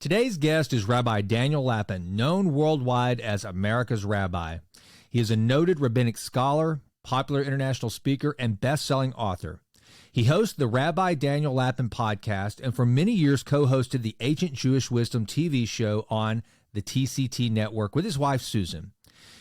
Today's guest is Rabbi Daniel Lapin, known worldwide as America's Rabbi. He is a noted rabbinic scholar, popular international speaker, and best-selling author. He hosts the Rabbi Daniel Lapin podcast and for many years co-hosted the Ancient Jewish Wisdom TV show on the TCT network with his wife, Susan.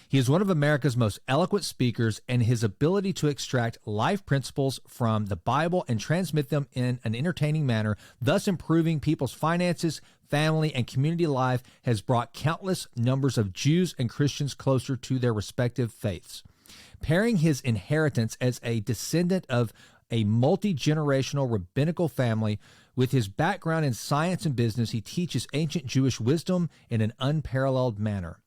He is one of America's most eloquent speakers, and his ability to extract life principles from the Bible and transmit them in an entertaining manner, thus improving people's finances, family, and community life, has brought countless numbers of Jews and Christians closer to their respective faiths. Pairing his inheritance as a descendant of a multi-generational rabbinical family with his background in science and business, he teaches ancient Jewish wisdom in an unparalleled manner.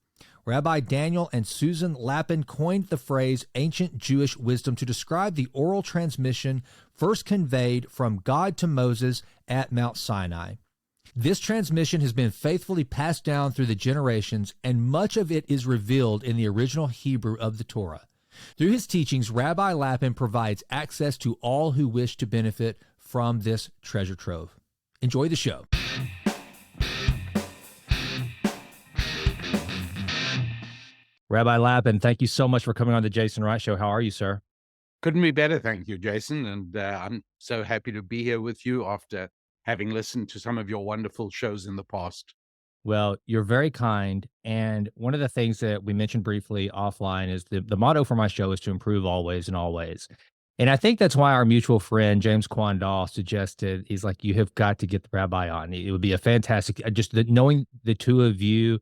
Rabbi Daniel and Susan Lapin coined the phrase ancient Jewish wisdom to describe the oral transmission first conveyed from God to Moses at Mount Sinai. This transmission has been faithfully passed down through the generations, and much of it is revealed in the original Hebrew of the Torah. Through his teachings, Rabbi Lapin provides access to all who wish to benefit from this treasure trove. Enjoy the show. Rabbi Lapin, thank you so much for coming on the Jason Wright Show. How are you, sir? Couldn't be better, thank you, Jason. And I'm so happy to be here with you after having listened to some of your wonderful shows in the past. Well, you're very kind. And one of the things that we mentioned briefly offline is the motto for my show is to improve always and always. And I think that's why our mutual friend, James Quandall, suggested, he's like, you have got to get the rabbi on. It would be a fantastic, knowing the two of you.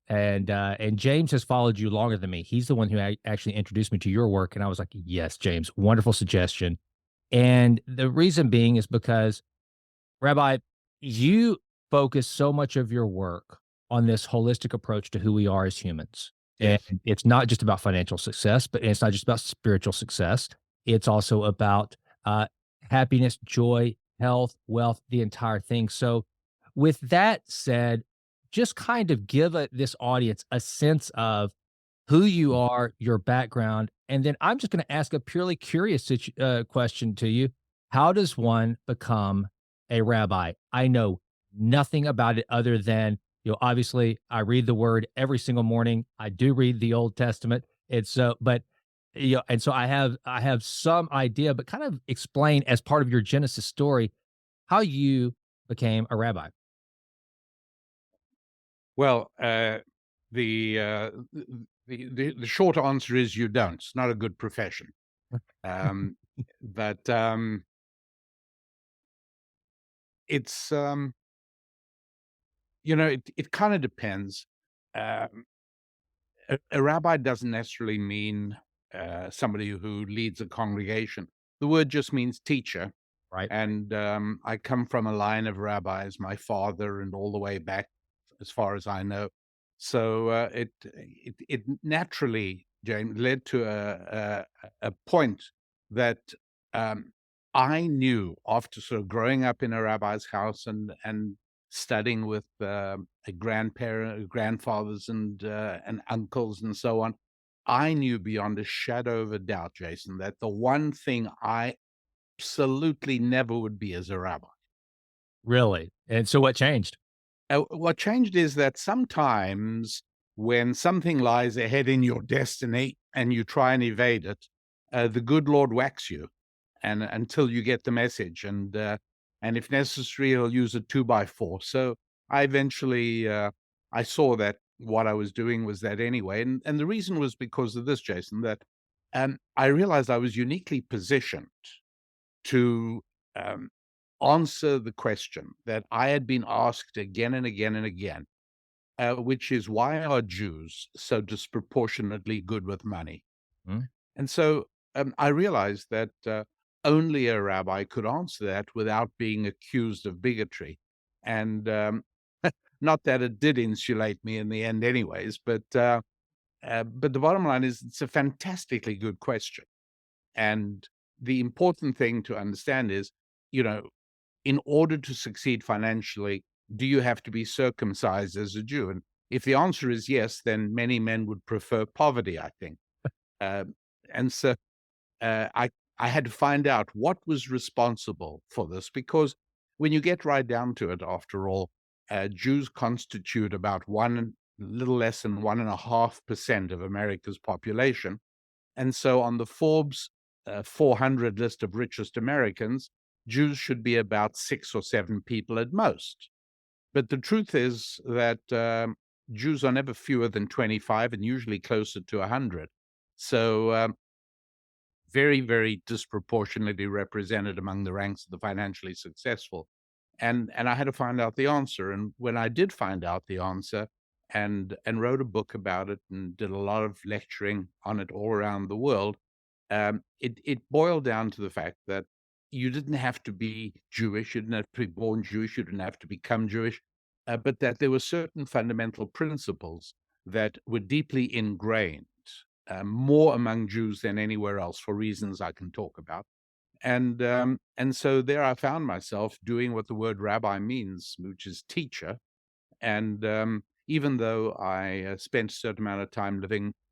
And James has followed you longer than me. He's the one who actually introduced me to your work. And I was like, yes, James, wonderful suggestion. And the reason being is because, Rabbi, you focus so much of your work on this holistic approach to who we are as humans. Yes. And it's not just about financial success, but it's not just about spiritual success. It's also about happiness, joy, health, wealth, the entire thing. So with that said, just kind of give this audience a sense of who you are, your background, and then I'm just going to ask a purely curious question to you. How does one become a rabbi? I know nothing about it other than, obviously I read the word every single morning. I do read the Old Testament. And so I have some idea, but kind of explain as part of your Genesis story how you became a rabbi. Well, the short answer is you don't. It's not a good profession. But it's, it kind of depends. A rabbi doesn't necessarily mean somebody who leads a congregation. The word just means teacher. Right. And I come from a line of rabbis, my father, and all the way back as far as I know. So it naturally, James, led to a point that I knew after sort of growing up in a rabbi's house and studying with grandfathers and uncles and so on. I knew beyond a shadow of a doubt, Jason, that the one thing I absolutely never would be as a rabbi. Really? And so what changed? What changed is that sometimes when something lies ahead in your destiny and you try and evade it, the good Lord whacks you and until you get the message. And if necessary, he'll use a 2x4. So I eventually, I saw that what I was doing was that anyway. And the reason was because of this, Jason, that I realized I was uniquely positioned to answer the question that I had been asked again and again and again, which is, why are Jews so disproportionately good with money? Mm. And so I realized that only a rabbi could answer that without being accused of bigotry. And not that it did insulate me in the end anyways, but the bottom line is it's a fantastically good question. And the important thing to understand is, in order to succeed financially, do you have to be circumcised as a Jew? And if the answer is yes, then many men would prefer poverty, I think. And so I had to find out what was responsible for this, because when you get right down to it, after all, Jews constitute about little less than 1.5% of America's population. And so on the Forbes 400 list of richest Americans, Jews should be about 6 or 7 people at most. But the truth is that Jews are never fewer than 25 and usually closer to 100. So very, very disproportionately represented among the ranks of the financially successful. And I had to find out the answer. And when I did find out the answer and wrote a book about it and did a lot of lecturing on it all around the world, it boiled down to the fact that you didn't have to be Jewish, you didn't have to be born Jewish, you didn't have to become Jewish, but that there were certain fundamental principles that were deeply ingrained, more among Jews than anywhere else, for reasons I can talk about. And so there I found myself doing what the word rabbi means, which is teacher. And even though I spent a certain amount of time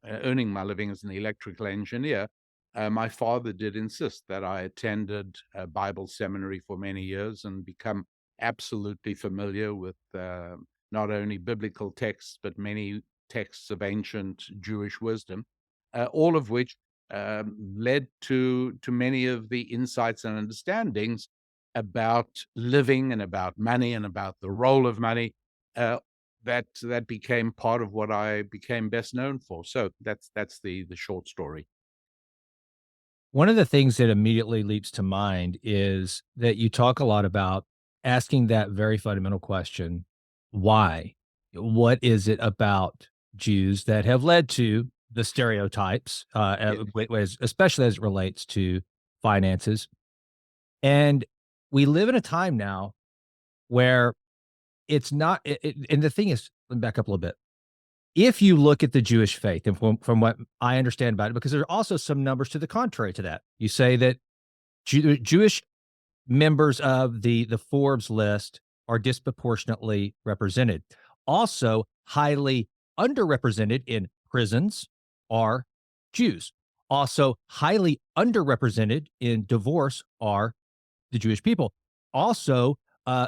earning my living as an electrical engineer, my father did insist that I attended a Bible seminary for many years and become absolutely familiar with not only biblical texts, but many texts of ancient Jewish wisdom, all of which led to many of the insights and understandings about living and about money and about the role of money that became part of what I became best known for. So that's the short story. One of the things that immediately leaps to mind is that you talk a lot about asking that very fundamental question, why? What is it about Jews that have led to the stereotypes, especially as it relates to finances? And we live in a time now where it's not, and the thing is, let me back up a little bit. If you look at the Jewish faith, and from what I understand about it, because there are also some numbers to the contrary to that. You say that Jewish members of the Forbes list are disproportionately represented. Also, highly underrepresented in prisons are Jews. Also, highly underrepresented in divorce are the Jewish people. Also,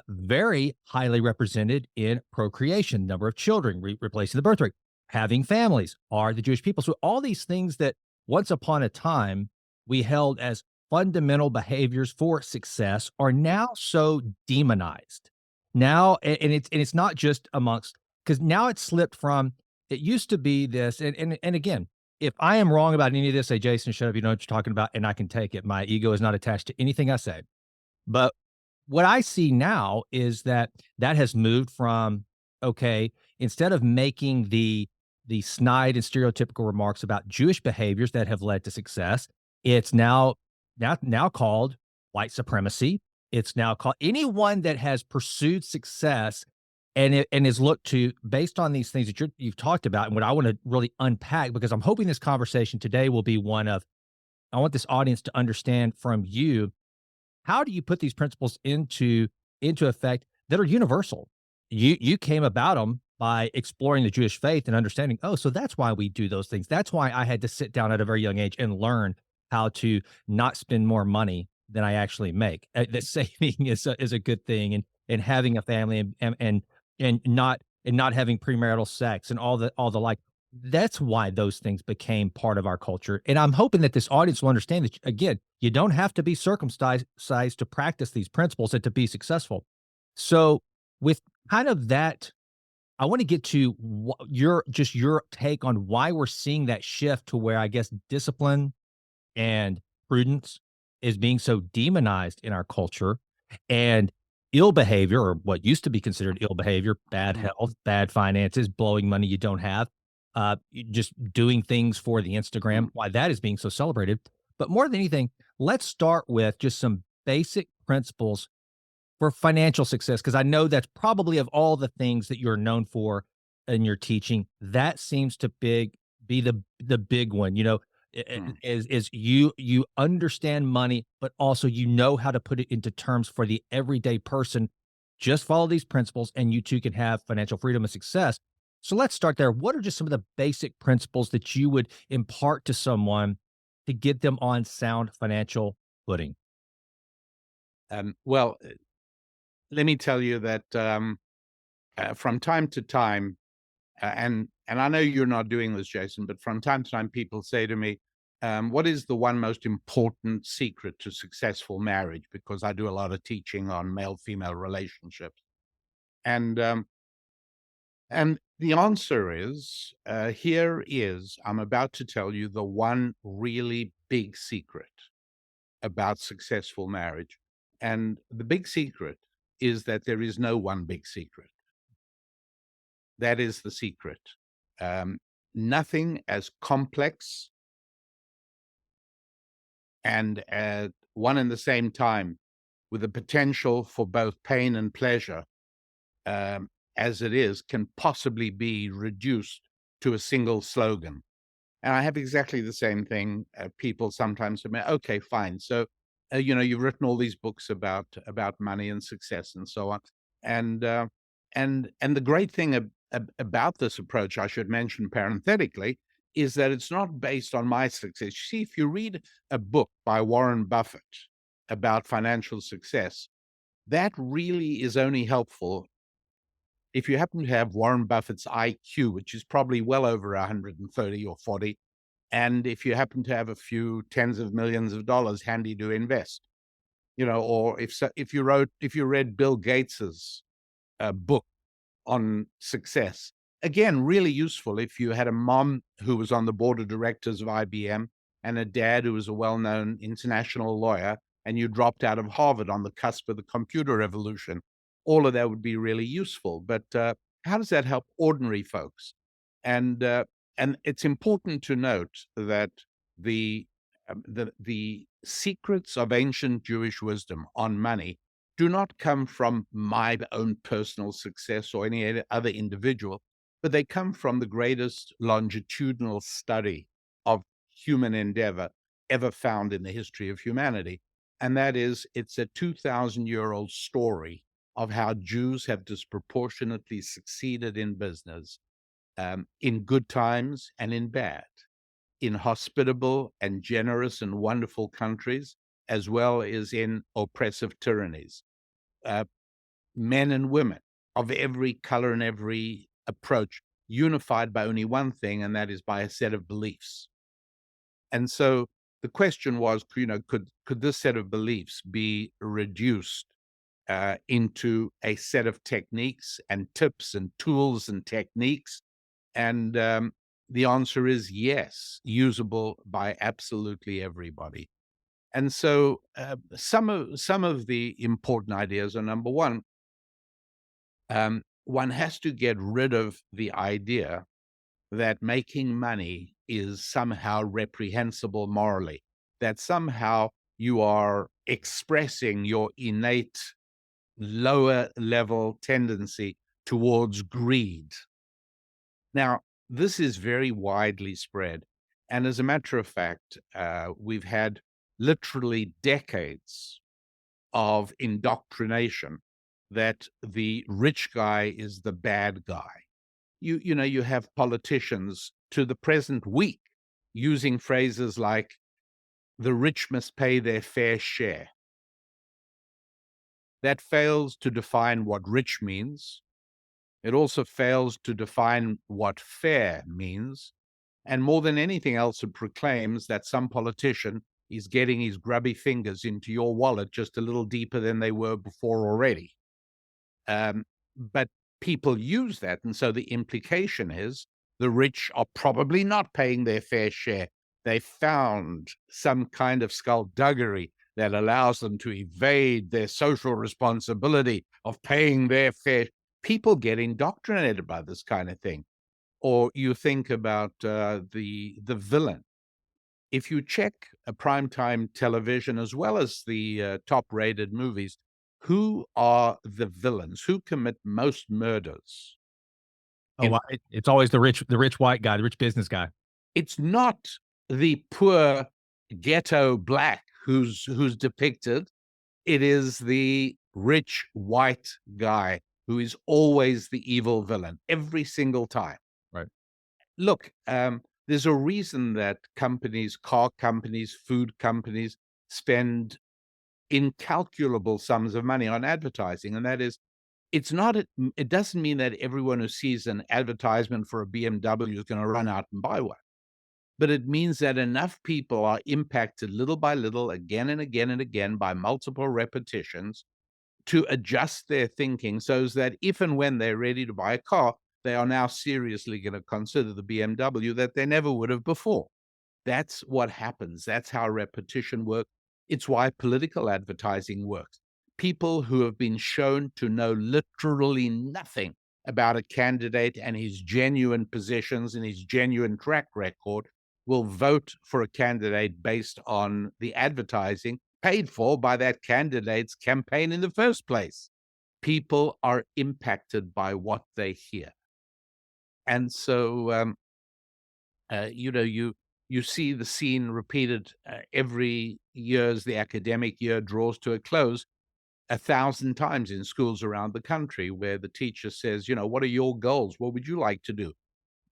very highly represented in procreation, number of children, replacing the birth rate, having families are the Jewish people. So all these things that once upon a time we held as fundamental behaviors for success are now so demonized. Now, and it's not just amongst, because now it's slipped from, it used to be this, and again, if I am wrong about any of this, say, Jason, shut up, you know what you're talking about, and I can take it. My ego is not attached to anything I say. But what I see now is that that has moved from, okay, instead of making the snide and stereotypical remarks about Jewish behaviors that have led to success, it's now called white supremacy. It's now called anyone that has pursued success and is looked to based on these things that you've talked about, and what I want to really unpack, because I'm hoping this conversation today will be one of, I want this audience to understand from you, how do you put these principles into effect that are universal? You came about them by exploring the Jewish faith and understanding, oh, so that's why we do those things. That's why I had to sit down at a very young age and learn how to not spend more money than I actually make. That saving is a good thing, and having a family, and not having premarital sex and all the like. That's why those things became part of our culture. And I'm hoping that this audience will understand that, again, you don't have to be circumcised to practice these principles and to be successful. So with kind of that, I want to get to your take on why we're seeing that shift to where, I guess, discipline and prudence is being so demonized in our culture, and ill behavior, or what used to be considered ill behavior, bad health, bad finances, blowing money you don't have, just doing things for the Instagram, why that is being so celebrated. But more than anything, let's start with just some basic principles for financial success, because I know that's probably, of all the things that you're known for in your teaching, that seems to be the big one. You know, is you understand money, but also you know how to put it into terms for the everyday person. Just follow these principles, and you too can have financial freedom and success. So let's start there. What are just some of the basic principles that you would impart to someone to get them on sound financial footing? Well, let me tell you that from time to time, and I know you're not doing this, Jason, but from time to time, people say to me, what is the one most important secret to successful marriage? Because I do a lot of teaching on male-female relationships. And the answer is, I'm about to tell you the one really big secret about successful marriage. And the big secret is that there is no one big secret. That is the secret. Nothing as complex and at one and the same time with the potential for both pain and pleasure as it is can possibly be reduced to a single slogan. And I have exactly the same thing. People sometimes say, okay, fine. So, you've written all these books about money and success and so on. And the great thing about this approach, I should mention parenthetically, is that it's not based on my success. See, if you read a book by Warren Buffett about financial success, that really is only helpful if you happen to have Warren Buffett's IQ, which is probably well over 130 or 40, and if you happen to have a few tens of millions of dollars handy to invest, or if you read Bill Gates's book on success, again, really useful if you had a mom who was on the board of directors of IBM and a dad who was a well-known international lawyer, and you dropped out of Harvard on the cusp of the computer revolution. All of that would be really useful. But how does that help ordinary folks? And it's important to note that the secrets of ancient Jewish wisdom on money do not come from my own personal success or any other individual, but they come from the greatest longitudinal study of human endeavor ever found in the history of humanity. And that is, it's a 2,000-year-old story of how Jews have disproportionately succeeded in business, in good times and in bad, in hospitable and generous and wonderful countries, as well as in oppressive tyrannies. Men and women of every color and every approach, unified by only one thing, and that is by a set of beliefs. And so the question was, could this set of beliefs be reduced into a set of techniques and tips and tools and techniques? And the answer is yes, usable by absolutely everybody. And so some of the important ideas are, number one has to get rid of the idea that making money is somehow reprehensible morally, that somehow you are expressing your innate lower level tendency towards greed. Now, this is very widely spread. And as a matter of fact, we've had literally decades of indoctrination that the rich guy is the bad guy. You have politicians to the present week using phrases like, the rich must pay their fair share. That fails to define what rich means. It also fails to define what fair means. And more than anything else, it proclaims that some politician is getting his grubby fingers into your wallet just a little deeper than they were before already. But people use that. And so the implication is the rich are probably not paying their fair share. They found some kind of skullduggery that allows them to evade their social responsibility of paying their fair. People get indoctrinated by this kind of thing. Or you think about the villain. If you check a primetime television as well as the top-rated movies, who are the villains? Who commit most murders? It's always the rich white guy, the rich business guy. It's not the poor ghetto black who's depicted. It is the rich white guy who is always the evil villain every single time. Right. Look, there's a reason that companies, car companies, food companies spend incalculable sums of money on advertising, and that is It's not, it doesn't mean that everyone who sees an advertisement for a BMW is going to run out and buy one. But it means that enough people are impacted little by little, again and again and again, by multiple repetitions to adjust their thinking so that if and when they're ready to buy a car, they are now seriously going to consider the BMW that they never would have before. That's what happens. That's how repetition works. It's why political advertising works. People who have been shown to know literally nothing about a candidate and his genuine positions and his genuine track record will vote for a candidate based on the advertising paid for by that candidate's campaign in the first place. People are impacted by what they hear. And so, you see the scene repeated every year as the academic year draws to a close 1,000 times in schools around the country, where the teacher says, what are your goals? What would you like to do?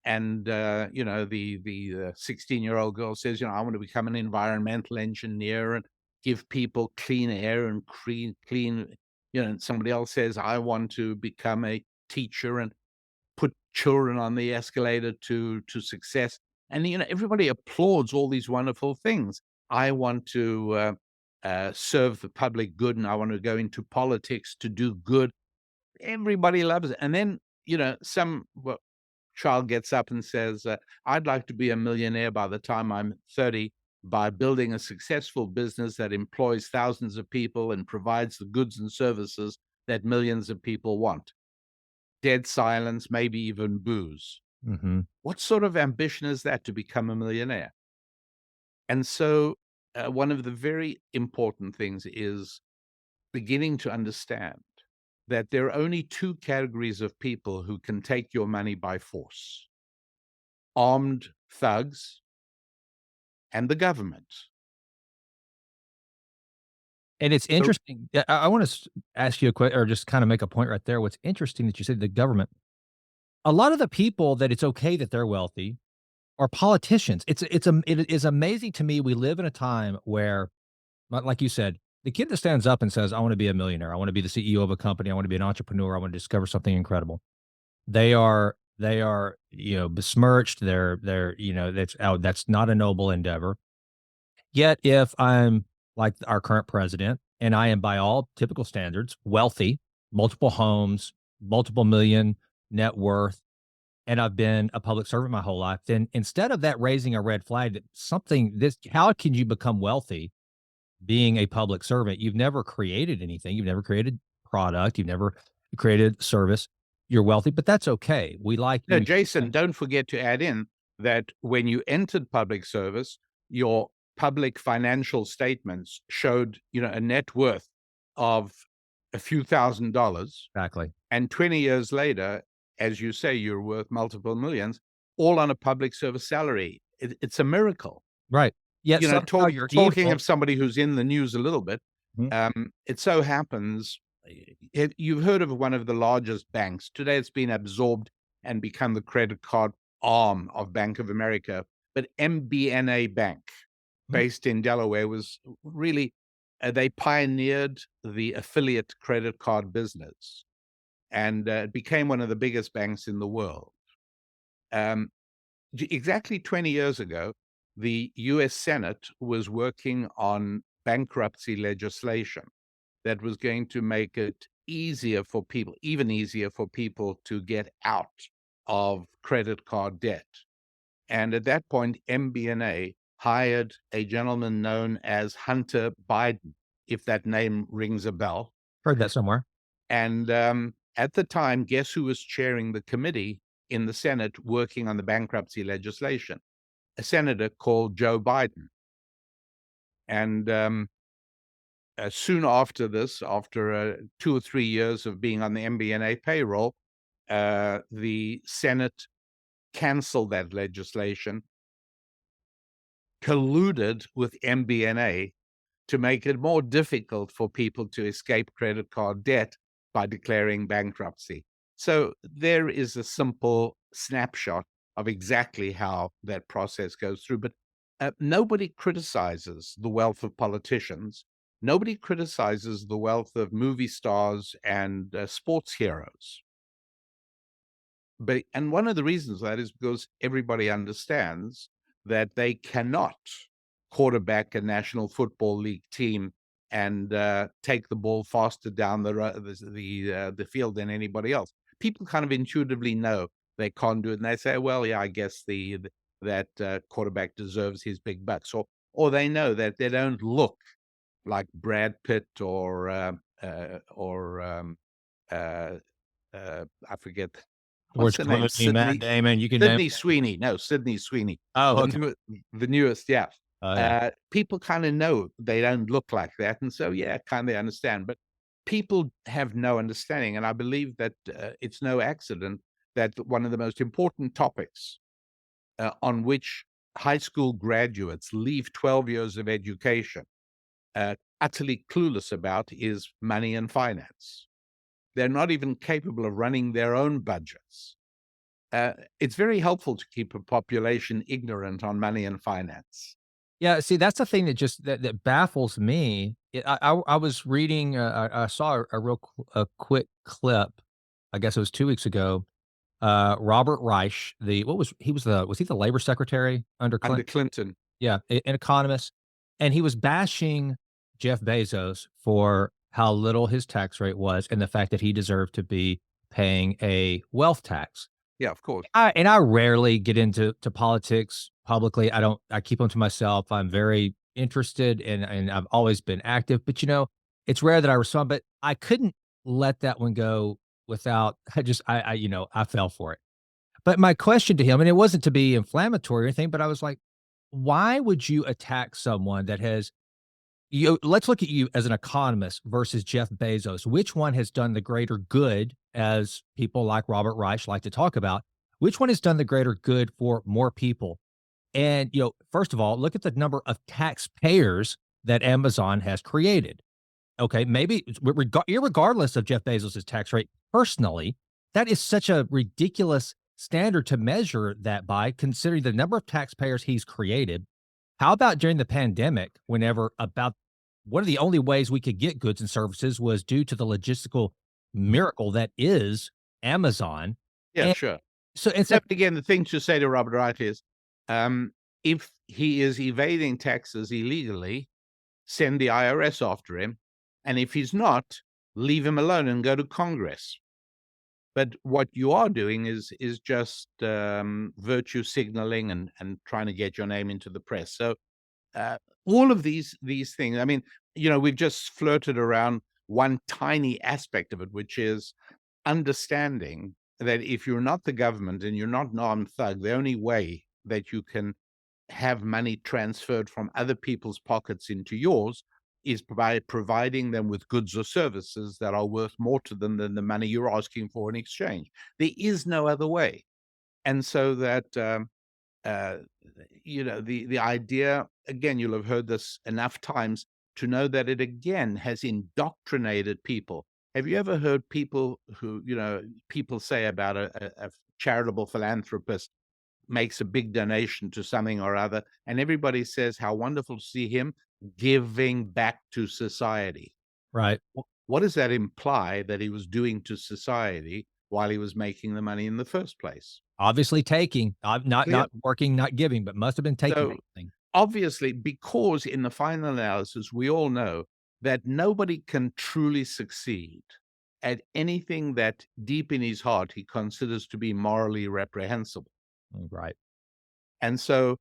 And the 16-year-old girl says, I want to become an environmental engineer and give people clean air and clean. And somebody else says, I want to become a teacher and put children on the escalator to success. And everybody applauds all these wonderful things. I want to serve the public good, and I want to go into politics to do good. Everybody loves it. And then some child gets up and says, I'd like to be a millionaire by the time I'm 30 by building a successful business that employs thousands of people and provides the goods and services that millions of people want. Dead silence, maybe even boos. Mm-hmm. What sort of ambition is that, to become a millionaire? And so one of the very important things is beginning to understand that there are only two categories of people who can take your money by force: armed thugs and the government. And it's interesting. I want to ask you a question, or just kind of make a point right there. What's interesting that you said the government. A lot of the people that it's okay that they're wealthy are politicians. It is amazing to me. We live in a time where, like you said, the kid that stands up and says, "I want to be a millionaire. I want to be the CEO of a company. I want to be an entrepreneur. I want to discover something incredible." They are besmirched. That's not a noble endeavor. Yet, if I'm like our current president, and I am by all typical standards wealthy, multiple homes, multiple million net worth, and I've been a public servant my whole life, then instead of that raising a red flag that how can you become wealthy being a public servant? You've never created anything. You've never created product. You've never created service. You're wealthy, but that's okay. We like No, you. Jason, don't forget to add in that when you entered public service, your public financial statements showed, a net worth of a few $1,000s. Exactly. And 20 years later, as you say, you're worth multiple millions, all on a public service salary. It's a miracle. Right. Yet somehow you're talking evil. of somebody who's in the news a little bit, Mhm. it so happens, you've heard of one of the largest banks. Today it's been absorbed and become the credit card arm of Bank of America. But MBNA Bank, based in Delaware, was really, they pioneered the affiliate credit card business, and it became one of the biggest banks in the world. Exactly 20 years ago, the US Senate was working on bankruptcy legislation that was going to make it easier for people, even easier for people, to get out of credit card debt. And at that point, MBNA hired a gentleman known as Hunter Biden, if that name rings a bell. Heard that somewhere. And at the time, guess who was chairing the committee in the Senate working on the bankruptcy legislation? A senator called Joe Biden. And soon after this, after 2 or 3 years of being on the MBNA payroll, the Senate canceled that legislation, colluded with MBNA to make it more difficult for people to escape credit card debt by declaring bankruptcy. So there is a simple snapshot of exactly how that process goes through. But nobody criticizes the wealth of politicians. Nobody criticizes the wealth of movie stars and sports heroes. And one of the reasons for that is because everybody understands that they cannot quarterback a National Football League team and take the ball faster down the field than anybody else. People kind of intuitively know they can't do it, and they say, "Well, yeah, I guess that quarterback deserves his big bucks," or they know that they don't look like Brad Pitt or I forget what's George the name, Clooney, Matt Damon, you can name. Sydney Sweeney. No, Sydney Sweeney, Oh, the okay. the newest, yeah. Oh, yeah. People kind of know they don't look like that, and so yeah, kind of understand. But people have no understanding, and I believe that it's no accident that one of the most important topics on which high school graduates leave 12 years of education utterly clueless about is money and finance. They're not even capable of running their own budgets. It's very helpful to keep a population ignorant on money and finance. Yeah, see, that's the thing that just that baffles me. I was reading, I saw a quick clip, I guess it was 2 weeks ago. Robert Reich, was he the labor secretary under Under Clinton? Clinton, Yeah, an economist, and he was bashing Jeff Bezos for how little his tax rate was and the fact that he deserved to be paying a wealth tax. yeah, of course. I rarely get into politics publicly. I keep them to myself. I'm very interested and I've always been active, but it's rare that I respond, but I couldn't let that one go without I fell for it. But my question to him, and it wasn't to be inflammatory or anything, but I was like, why would you attack someone that has let's look at you as an economist versus Jeff Bezos. Which one has done the greater good, as people like Robert Reich like to talk about? Which one has done the greater good for more people? And, first of all, look at the number of taxpayers that Amazon has created. Okay, maybe irregardless of Jeff Bezos' tax rate, personally, that is such a ridiculous standard to measure that by, considering the number of taxpayers he's created. How about during the pandemic, whenever about one of the only ways we could get goods and services was due to the logistical miracle that is Amazon. Yeah, And sure. so it's But like, again, the thing to say to Robert Wright is, if he is evading taxes illegally, send the IRS after him, and if he's not, leave him alone and go to Congress. But what you are doing is just virtue signaling and trying to get your name into the press. So all of these things. I mean, we've just flirted around one tiny aspect of it, which is understanding that if you're not the government and you're not an armed thug, the only way that you can have money transferred from other people's pockets into yours is by providing them with goods or services that are worth more to them than the money you're asking for in exchange. There is no other way. And so that the idea, again, you'll have heard this enough times to know that it again has indoctrinated people. Have you ever heard people people say about a charitable philanthropist makes a big donation to something or other, and everybody says how wonderful to see him giving back to society? right. What does that imply that he was doing to society while he was making the money in the first place? Obviously taking, Clear. not working, not giving, but must have been taking So everything. obviously, because in the final analysis, we all know that nobody can truly succeed at anything that deep in his heart he considers to be morally reprehensible. Right. And so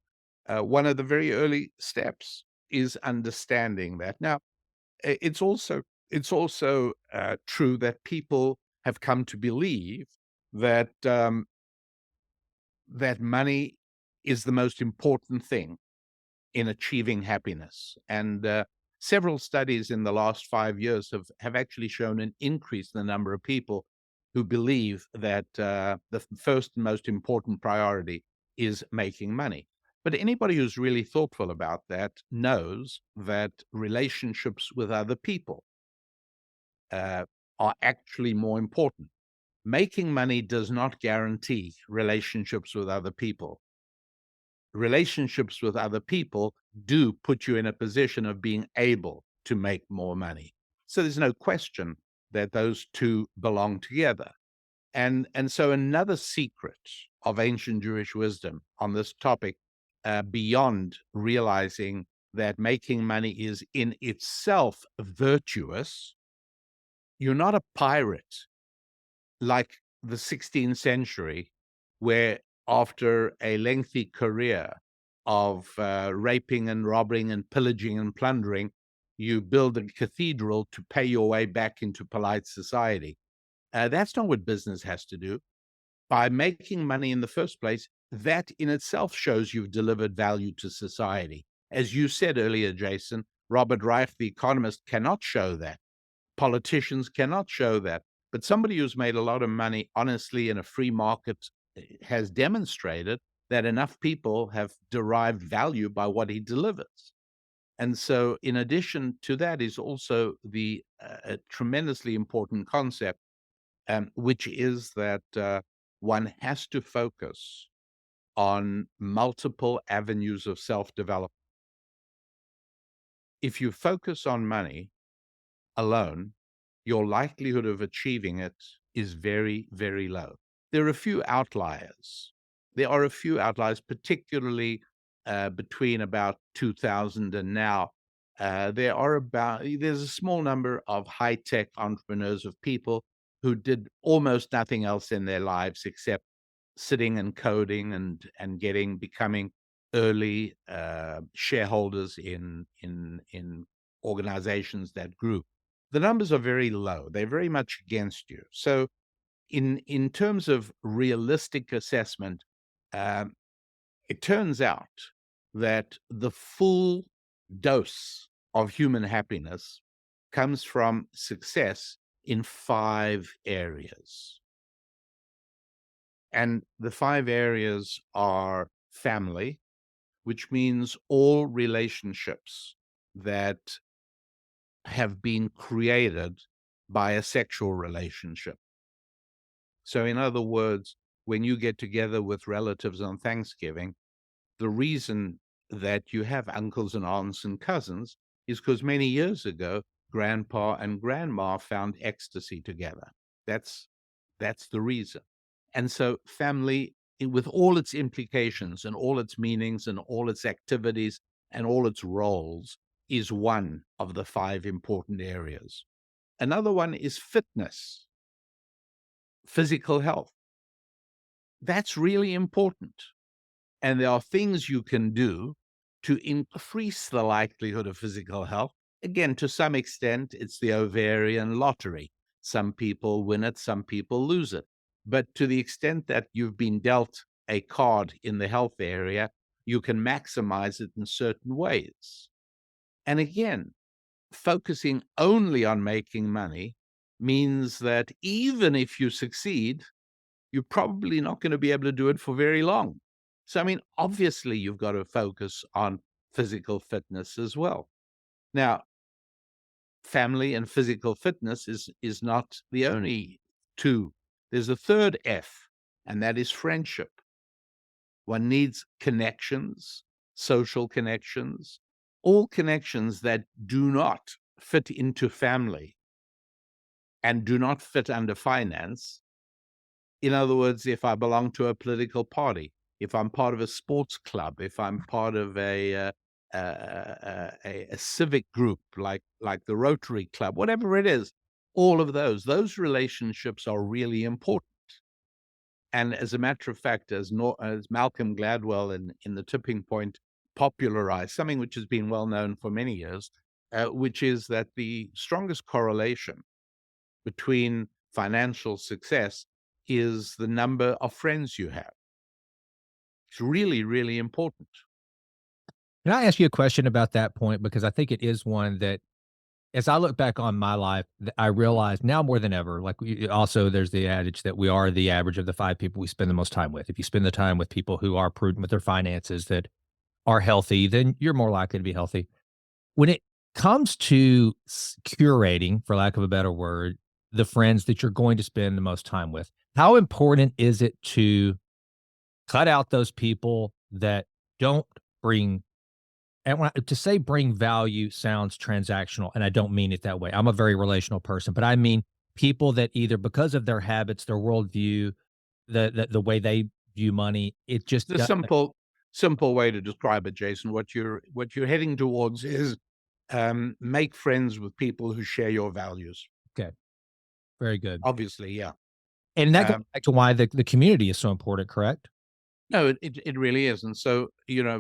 one of the very early steps is understanding that. Now, it's also true that people have come to believe that that money is the most important thing in achieving happiness. And several studies in the last 5 years have actually shown an increase in the number of people who believe that the first and most important priority is making money. But anybody who's really thoughtful about that knows that relationships with other people are actually more important. Making money does not guarantee relationships with other people. Relationships with other people do put you in a position of being able to make more money. So there's no question that those two belong together. And so another secret of ancient Jewish wisdom on this topic, beyond realizing that making money is in itself virtuous, you're not a pirate like the 16th century, where after a lengthy career of raping and robbing and pillaging and plundering, you build a cathedral to pay your way back into polite society. That's not what business has to do. By making money in the first place, that in itself shows you've delivered value to society. As you said earlier, Jason, Robert Reich, the economist, cannot show that. Politicians cannot show that. But somebody who's made a lot of money honestly in a free market has demonstrated that enough people have derived value by what he delivers. And so in addition to that is also the tremendously important concept, which is that one has to focus on multiple avenues of self-development. If you focus on money alone, your likelihood of achieving it is very, very low. There are a few outliers. Particularly between about 2000 and now. There's a small number of high-tech entrepreneurs, of people who did almost nothing else in their lives except sitting and coding and becoming early shareholders in organizations that grew. The numbers are very low. They're very much against you. So in terms of realistic assessment, it turns out that the full dose of human happiness comes from success in 5 areas. And the 5 areas are family, which means all relationships that have been created by a sexual relationship. So in other words, when you get together with relatives on Thanksgiving, the reason that you have uncles and aunts and cousins is because many years ago, grandpa and grandma found ecstasy together. That's the reason. And so family, with all its implications and all its meanings and all its activities and all its roles, is one of the 5 important areas. Another one is fitness, physical health. That's really important. And there are things you can do to increase the likelihood of physical health. Again, to some extent, it's the ovarian lottery. Some people win it, some people lose it. But to the extent that you've been dealt a card in the health area, you can maximize it in certain ways. And again, focusing only on making money means that even if you succeed, you're probably not going to be able to do it for very long. So, I mean, obviously, you've got to focus on physical fitness as well. Now, family and physical fitness is not the only 2. There's a third F, and that is friendship. One needs connections, social connections, all connections that do not fit into family and do not fit under finance. In other words, if I belong to a political party, if I'm part of a sports club, if I'm part of a civic group like the Rotary Club, whatever it is, all of those relationships are really important. And as a matter of fact, as Malcolm Gladwell in The Tipping Point popularized, something which has been well known for many years, which is that the strongest correlation between financial success is the number of friends you have. It's really, really important. Can I ask you a question about that point? Because I think it is one that, as I look back on my life, I realize now more than ever, like also there's the adage that we are the average of the 5 people we spend the most time with. If you spend the time with people who are prudent with their finances, that are healthy, then you're more likely to be healthy. When it comes to curating, for lack of a better word, the friends that you're going to spend the most time with, how important is it to cut out those people that don't bring And to say bring value sounds transactional, and I don't mean it that way. I'm a very relational person, but I mean people that either because of their habits, their worldview, the way they view money, it just The simple way to describe it, Jason, what you're heading towards is make friends with people who share your values. okay, very good. Obviously, yeah. And that goes Um, back to why the community is so important, correct? no, it really is. And so,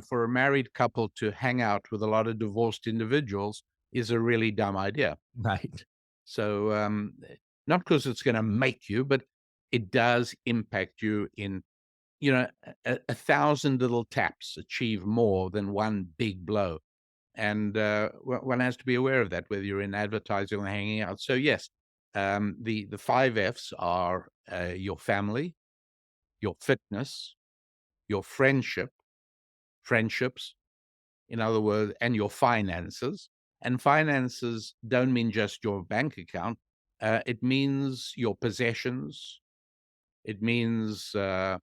for a married couple to hang out with a lot of divorced individuals is a really dumb idea. Right. So, not because it's going to make you, but it does impact you in, a thousand little taps achieve more than one big blow. And one has to be aware of that, whether you're in advertising or hanging out. So, yes, the five F's are your family, your fitness, your friendships, in other words, and your finances. And finances don't mean just your bank account. It means your possessions. It means your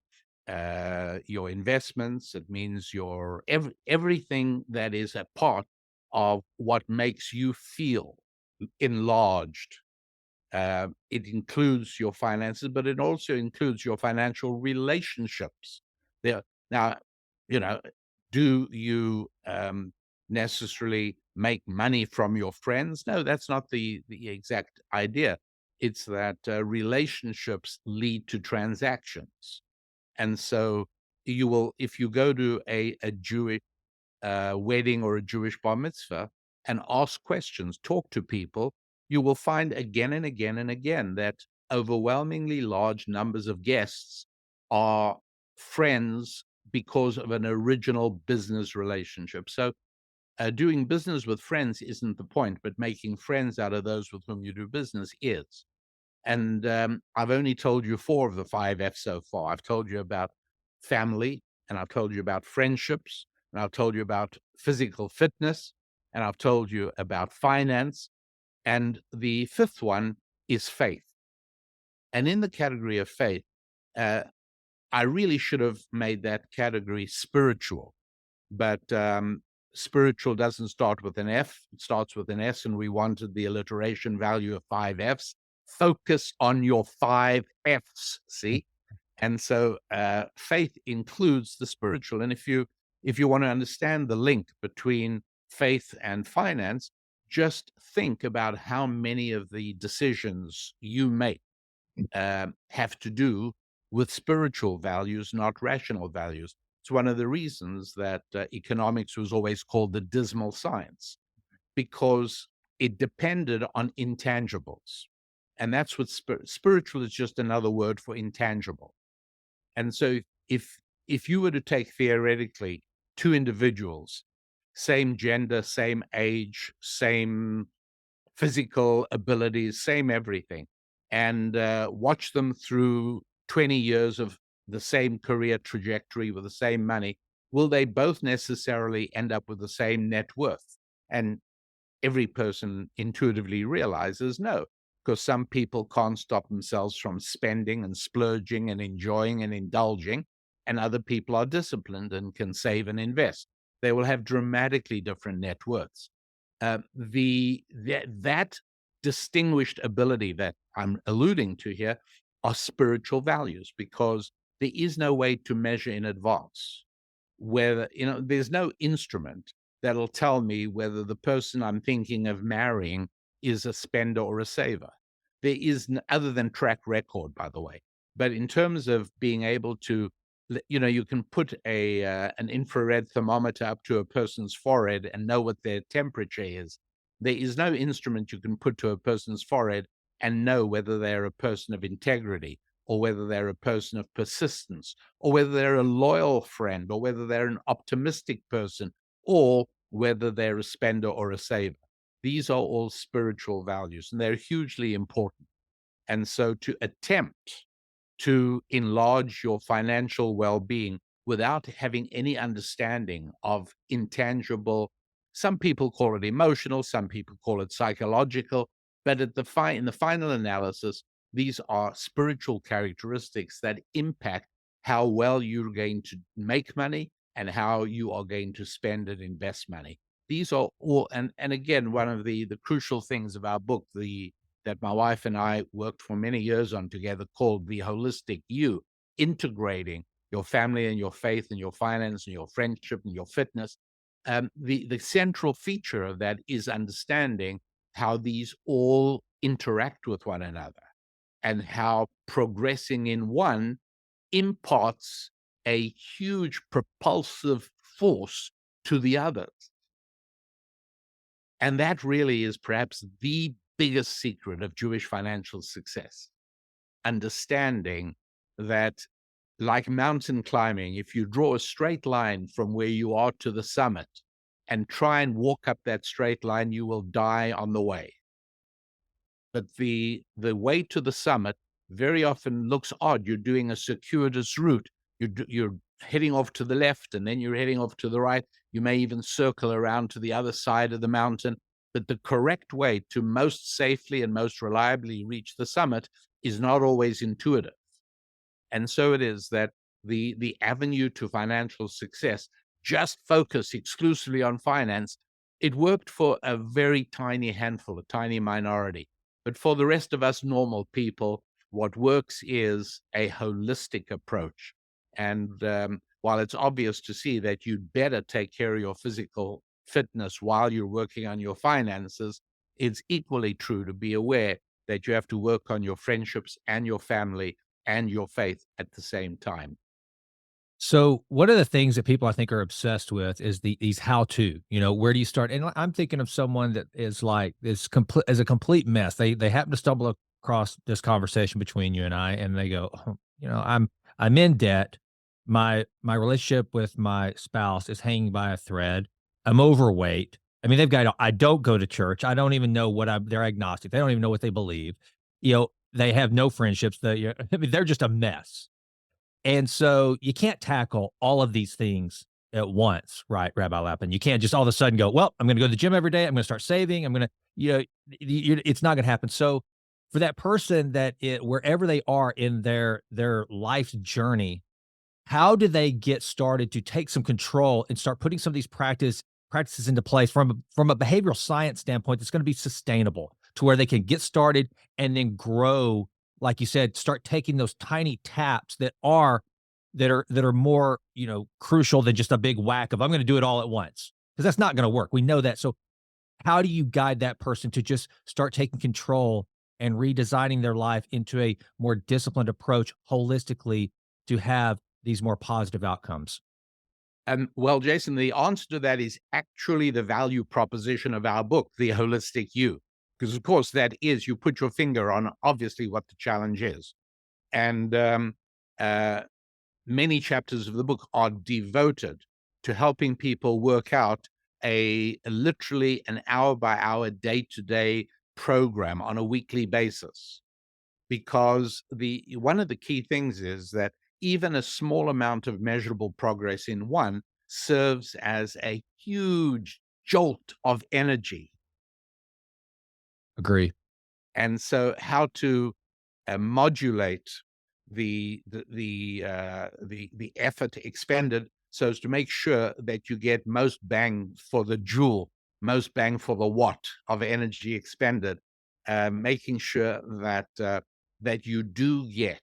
investments. It means your everything that is a part of what makes you feel enlarged. It includes your finances, but it also includes your financial relationships. There now, you know, do you necessarily make money from your friends? No, that's not the exact idea. It's that relationships lead to transactions, and so you will, if you go to a Jewish wedding or a Jewish bar mitzvah and ask questions, talk to people, you will find again and again and again that overwhelmingly large numbers of guests are friends because of an original business relationship. So, doing business with friends isn't the point, but making friends out of those with whom you do business is. And I've only told you four of the five F's so far. I've told you about family, and I've told you about friendships, and I've told you about physical fitness, and I've told you about finance. And the fifth one is faith. And in the category of faith, uh, I really should have made that category spiritual, but spiritual doesn't start with an F, it starts with an S, and we wanted the alliteration value of five F's. Focus on your five F's, see? And so faith includes the spiritual. And if you want to understand the link between faith and finance, just think about how many of the decisions you make have to do with spiritual values, not rational values. It's one of the reasons that economics was always called the dismal science, because it depended on intangibles. And that's what spiritual is, just another word for intangible. And so if you were to take theoretically two individuals, same gender, same age, same physical abilities, same everything, and watch them through 20 years of the same career trajectory with the same money, will they both necessarily end up with the same net worth? And every person intuitively realizes no, because some people can't stop themselves from spending and splurging and enjoying and indulging, and other people are disciplined and can save and invest. They will have dramatically different net worths. That distinguished ability that I'm alluding to here are spiritual values, because there is no way to measure in advance whether, there's no instrument that'll tell me whether the person I'm thinking of marrying is a spender or a saver. There is other than track record, by the way. But in terms of being able to, you can put an infrared thermometer up to a person's forehead and know what their temperature is. There is no instrument you can put to a person's forehead and know whether they're a person of integrity, or whether they're a person of persistence, or whether they're a loyal friend, or whether they're an optimistic person, or whether they're a spender or a saver. These are all spiritual values, and they're hugely important. And so to attempt to enlarge your financial well-being without having any understanding of intangible, some people call it emotional, some people call it psychological, but in the final analysis, these are spiritual characteristics that impact how well you're going to make money and how you are going to spend and invest money. These are all, and again, one of the crucial things of our book, that my wife and I worked for many years on together, called The Holistic You, integrating your family and your faith and your finance and your friendship and your fitness. The central feature of that is understanding how these all interact with one another, and how progressing in one imparts a huge propulsive force to the others. And that really is perhaps the biggest secret of Jewish financial success. Understanding that, like mountain climbing, if you draw a straight line from where you are to the summit and try and walk up that straight line, you will die on the way. But the way to the summit very often looks odd. You're doing a circuitous route. You're heading off to the left, and then you're heading off to the right. You may even circle around to the other side of the mountain. But the correct way to most safely and most reliably reach the summit is not always intuitive. And so it is that the avenue to financial success, just focus exclusively on finance, it worked for a very tiny handful, a tiny minority. But for the rest of us normal people, what works is a holistic approach. And while it's obvious to see that you'd better take care of your physical fitness while you're working on your finances, it's equally true to be aware that you have to work on your friendships and your family and your faith at the same time. So one of the things that people I think are obsessed with is these how to, where do you start? And I'm thinking of someone that is like is complete as a complete mess. They happen to stumble across this conversation between you and I, and they go, "Oh, I'm in debt. My relationship with my spouse is hanging by a thread. I'm overweight. I mean, I don't go to church. I don't even know they're agnostic. They don't even know what they believe. They have no friendships. I mean, they're just a mess. And so you can't tackle all of these things at once, right, Rabbi Lapin? You can't just all of a sudden go, well, I'm going to go to the gym every day. I'm going to start saving. I'm going to, it's not going to happen. So for that person wherever they are in their life's journey, how do they get started to take some control and start putting some of these practices into place from a behavioral science standpoint that's going to be sustainable to where they can get started and then grow, like you said, start taking those tiny taps that are more, crucial than just a big whack of I'm going to do it all at once, because that's not going to work. We know that. So how do you guide that person to just start taking control and redesigning their life into a more disciplined approach holistically to have these more positive outcomes? Well, Jason, the answer to that is actually the value proposition of our book, The Holistic You. Because, of course, that is, you put your finger on obviously what the challenge is. And many chapters of the book are devoted to helping people work out a literally an hour-by-hour, day-to-day program on a weekly basis. Because one of the key things is that even a small amount of measurable progress in one serves as a huge jolt of energy. Agree. And so how to modulate the effort expended so as to make sure that you get most bang for the joule, most bang for the watt of energy expended, making sure that you do get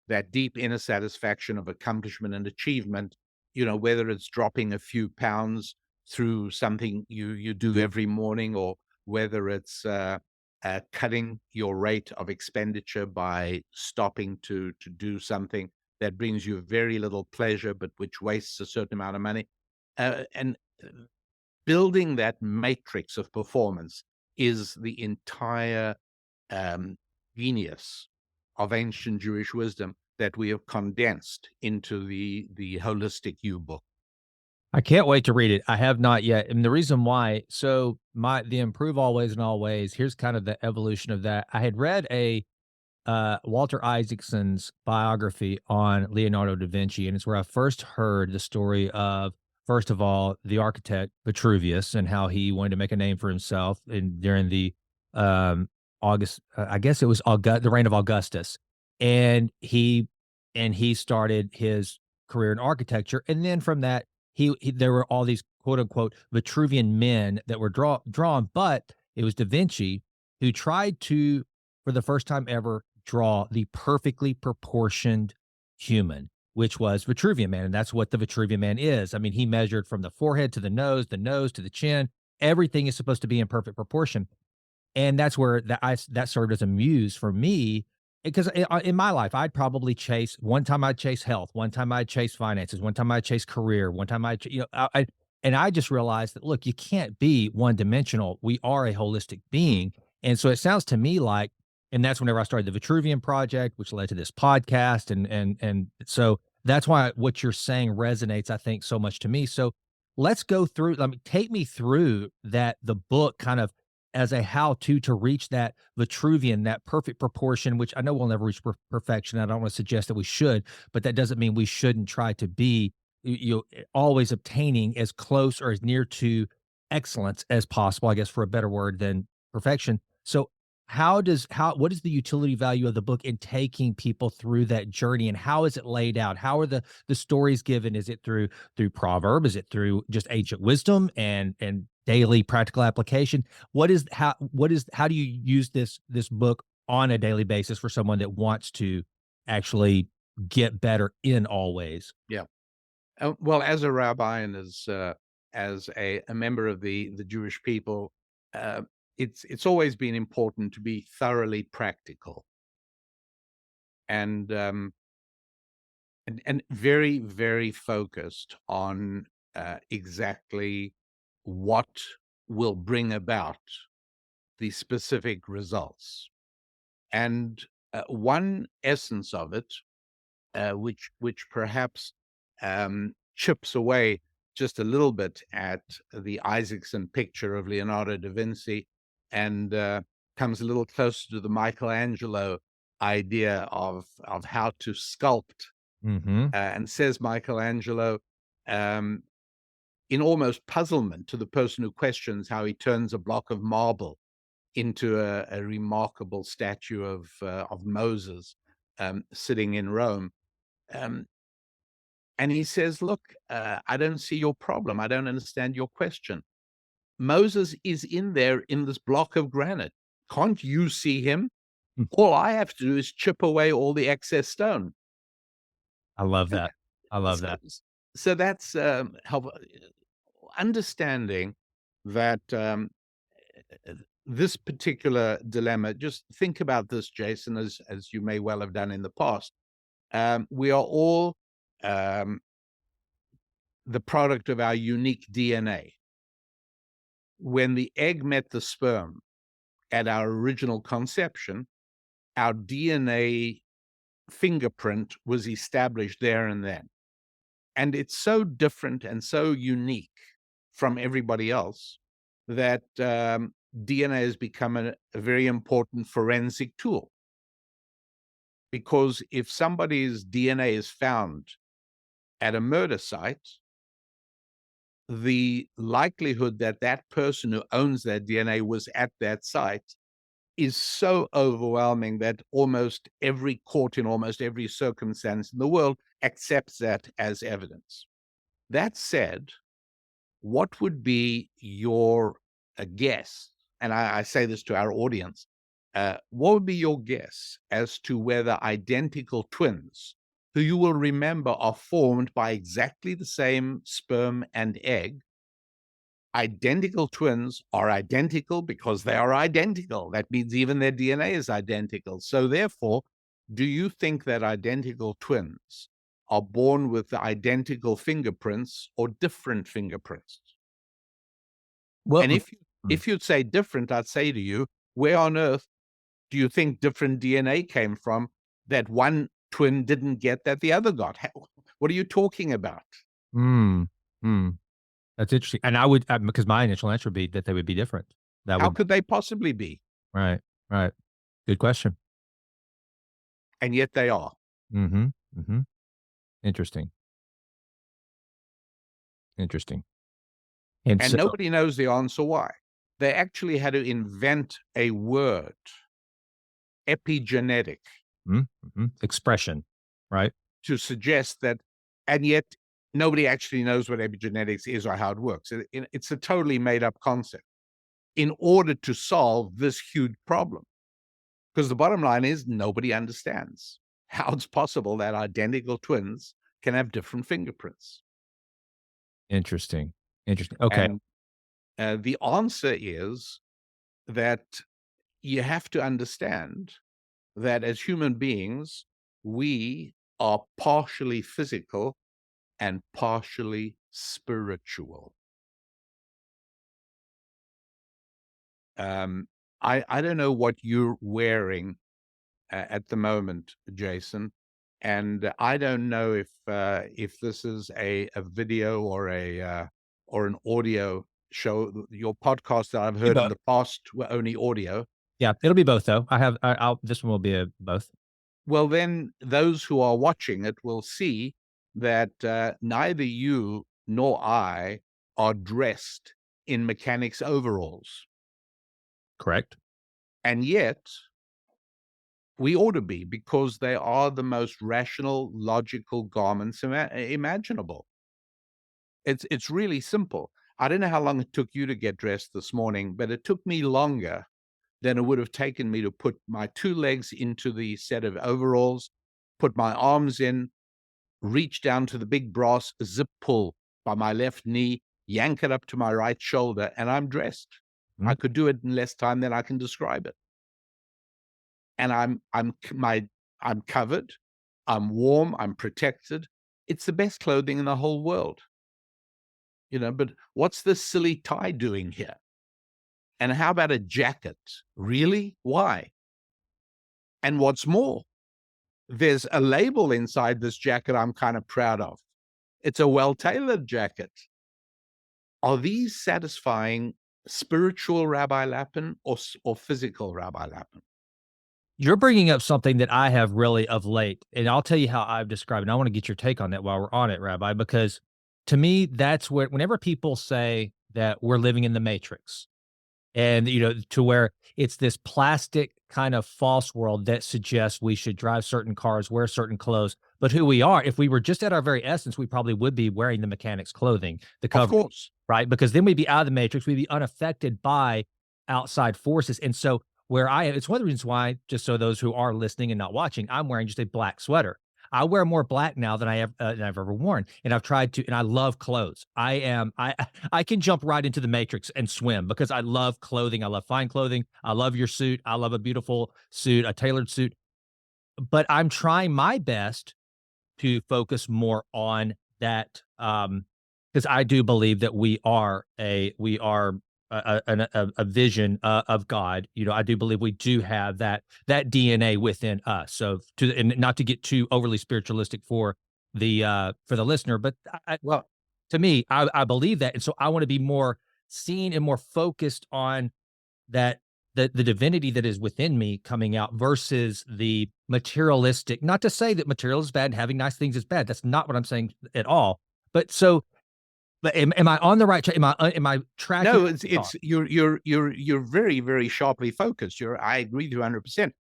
that deep inner satisfaction of accomplishment and achievement, whether it's dropping a few pounds through something you do every morning, or whether it's cutting your rate of expenditure by stopping to do something that brings you very little pleasure, but which wastes a certain amount of money. And building that matrix of performance is the entire genius of ancient Jewish wisdom that we have condensed into the Holistic You book. I can't wait to read it. I have not yet. And the reason why, so the improve always and always, here's kind of the evolution of that. I had read a Walter Isaacson's biography on Leonardo da Vinci, and it's where I first heard the story of, first of all, the architect Vitruvius and how he wanted to make a name for himself during the I guess it was the reign of Augustus, and he started his career in architecture, and then from that there were all these quote unquote Vitruvian men that were drawn, but it was Da Vinci who tried to, for the first time ever, draw the perfectly proportioned human, which was Vitruvian Man. And that's what the Vitruvian Man is. I mean, he measured from the forehead to the nose to the chin. Everything is supposed to be in perfect proportion. And that's where that served as a muse for me, because in my life, one time I'd chase health, one time I'd chase finances, one time I'd chase career, one time and I just realized that, look, you can't be one dimensional. We are a holistic being. And so it sounds to me like, and that's whenever I started the Vitruvian Project, which led to this podcast. And so that's why what you're saying resonates, I think, so much to me. So let's go through, take me through the book kind of as a how-to reach that Vitruvian, that perfect proportion, which I know we'll never reach perfection. I don't want to suggest that we should, but that doesn't mean we shouldn't try to be, always obtaining as close or as near to excellence as possible, I guess, for a better word than perfection. So what is the utility value of the book in taking people through that journey, and how is it laid out? How are the stories given? Is it through proverb? Is it through just ancient wisdom and daily practical application? How do you use this book on a daily basis for someone that wants to actually get better in all ways? Yeah. Well, as a rabbi and as a member of the Jewish people, it's always been important to be thoroughly practical and very, very focused on exactly what will bring about the specific results. And one essence of it, which perhaps chips away just a little bit at the Isaacson picture of Leonardo da Vinci, and comes a little closer to the Michelangelo idea of how to sculpt. Mm-hmm. And says Michelangelo, in almost puzzlement to the person who questions how he turns a block of marble into a remarkable statue of Moses sitting in Rome. And he says, look, I don't see your problem. I don't understand your question. Moses is in there in this block of granite. Can't you see him? All I have to do is chip away all the excess stone. I love that. I love that. So that's help understanding that this particular dilemma. Just think about this, Jason, as you may well have done in the past. We are all the product of our unique DNA. When the egg met the sperm at our original conception, our DNA fingerprint was established there and then. And it's so different and so unique from everybody else that DNA has become a very important forensic tool. Because if somebody's DNA is found at a murder site, the likelihood that that person who owns that DNA was at that site is so overwhelming that almost every court in almost every circumstance in the world accepts that as evidence. That said, what would be your guess? And I say this to our audience. What would be your guess as to whether identical twins, who you will remember are formed by exactly the same sperm and egg, identical twins are identical because they are identical? That means even their DNA is identical. So therefore, do you think that identical twins are born with identical fingerprints or different fingerprints? Well, and if you'd say different, I'd say to you, where on earth do you think different DNA came from that one twin didn't get that the other got? What are you talking about? That's interesting. And I would, because my initial answer would be that they would be different. How could they possibly be? Right. Good question. And yet they are. Mm-hmm. Interesting. And so, nobody knows the answer why. They actually had to invent a word, epigenetic. Expression, right? To suggest that, and yet nobody actually knows what epigenetics is or how it works. It's a totally made-up concept in order to solve this huge problem. Because the bottom line is nobody understands how it's possible that identical twins can have different fingerprints. Interesting. Okay. And the answer is that you have to understand that as human beings, we are partially physical and partially spiritual. I don't know what you're wearing at the moment, Jason, and I don't know if this is a video or an audio show. Your podcasts that I've heard in the past were only audio. Yeah, it'll be both though. I'll this one will be both. Well, then those who are watching it will see that neither you nor I are dressed in mechanics overalls. Correct. And yet we ought to be, because they are the most rational, logical garments imaginable. It's really simple. I don't know how long it took you to get dressed this morning, but it took me longer than it would have taken me to put my two legs into the set of overalls, put my arms in, reach down to the big brass zip pull by my left knee, yank it up to my right shoulder, and I'm dressed. Mm-hmm. I could do it in less time than I can describe it. And I'm covered, I'm warm, I'm protected. It's the best clothing in the whole world. But what's this silly tie doing here? And how about a jacket? Really? Why? And what's more, there's a label inside this jacket I'm kind of proud of. It's a well-tailored jacket. Are these satisfying spiritual Rabbi Lapin or physical Rabbi Lapin? You're bringing up something that I have really of late, and I'll tell you how I've described it. And I want to get your take on that while we're on it, Rabbi, because to me, that's whenever people say that we're living in the Matrix, and to where it's this plastic kind of false world that suggests we should drive certain cars, wear certain clothes, but who we are, if we were just at our very essence, we probably would be wearing the mechanic's clothing, the cover, of course, right? Because then we'd be out of the Matrix, we'd be unaffected by outside forces. And so where I am, it's one of the reasons why, just so those who are listening and not watching, I'm wearing just a black sweater. I wear more black now than I've ever worn, and I've tried to. And I love clothes. I can jump right into the Matrix and swim because I love clothing. I love fine clothing. I love your suit. I love a beautiful suit, a tailored suit. But I'm trying my best to focus more on that, because I do believe that we are a vision of God. I do believe we do have that DNA within us. So and not to get too overly spiritualistic for the listener, but to me, I believe that, and so I want to be more seen and more focused on that. The divinity that is within me coming out versus the materialistic. Not to say that material is bad and having nice things is bad. That's not what I'm saying at all. But am I on the right track? Am I tracking? No, you're very, very sharply focused. I agree to 100%.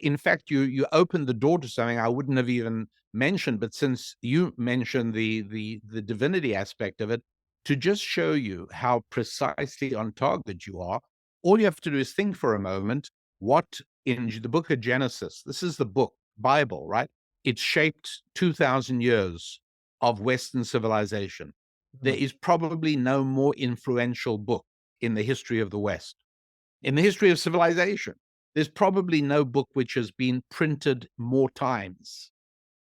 In fact, you opened the door to something I wouldn't have even mentioned, but since you mentioned the divinity aspect of it, to just show you how precisely on target you are, all you have to do is think for a moment what in the book of Genesis, this is the book, Bible, right? It shaped 2,000 years of Western civilization. There is probably no more influential book in the history of the West. In the history of civilization, there's probably no book which has been printed more times.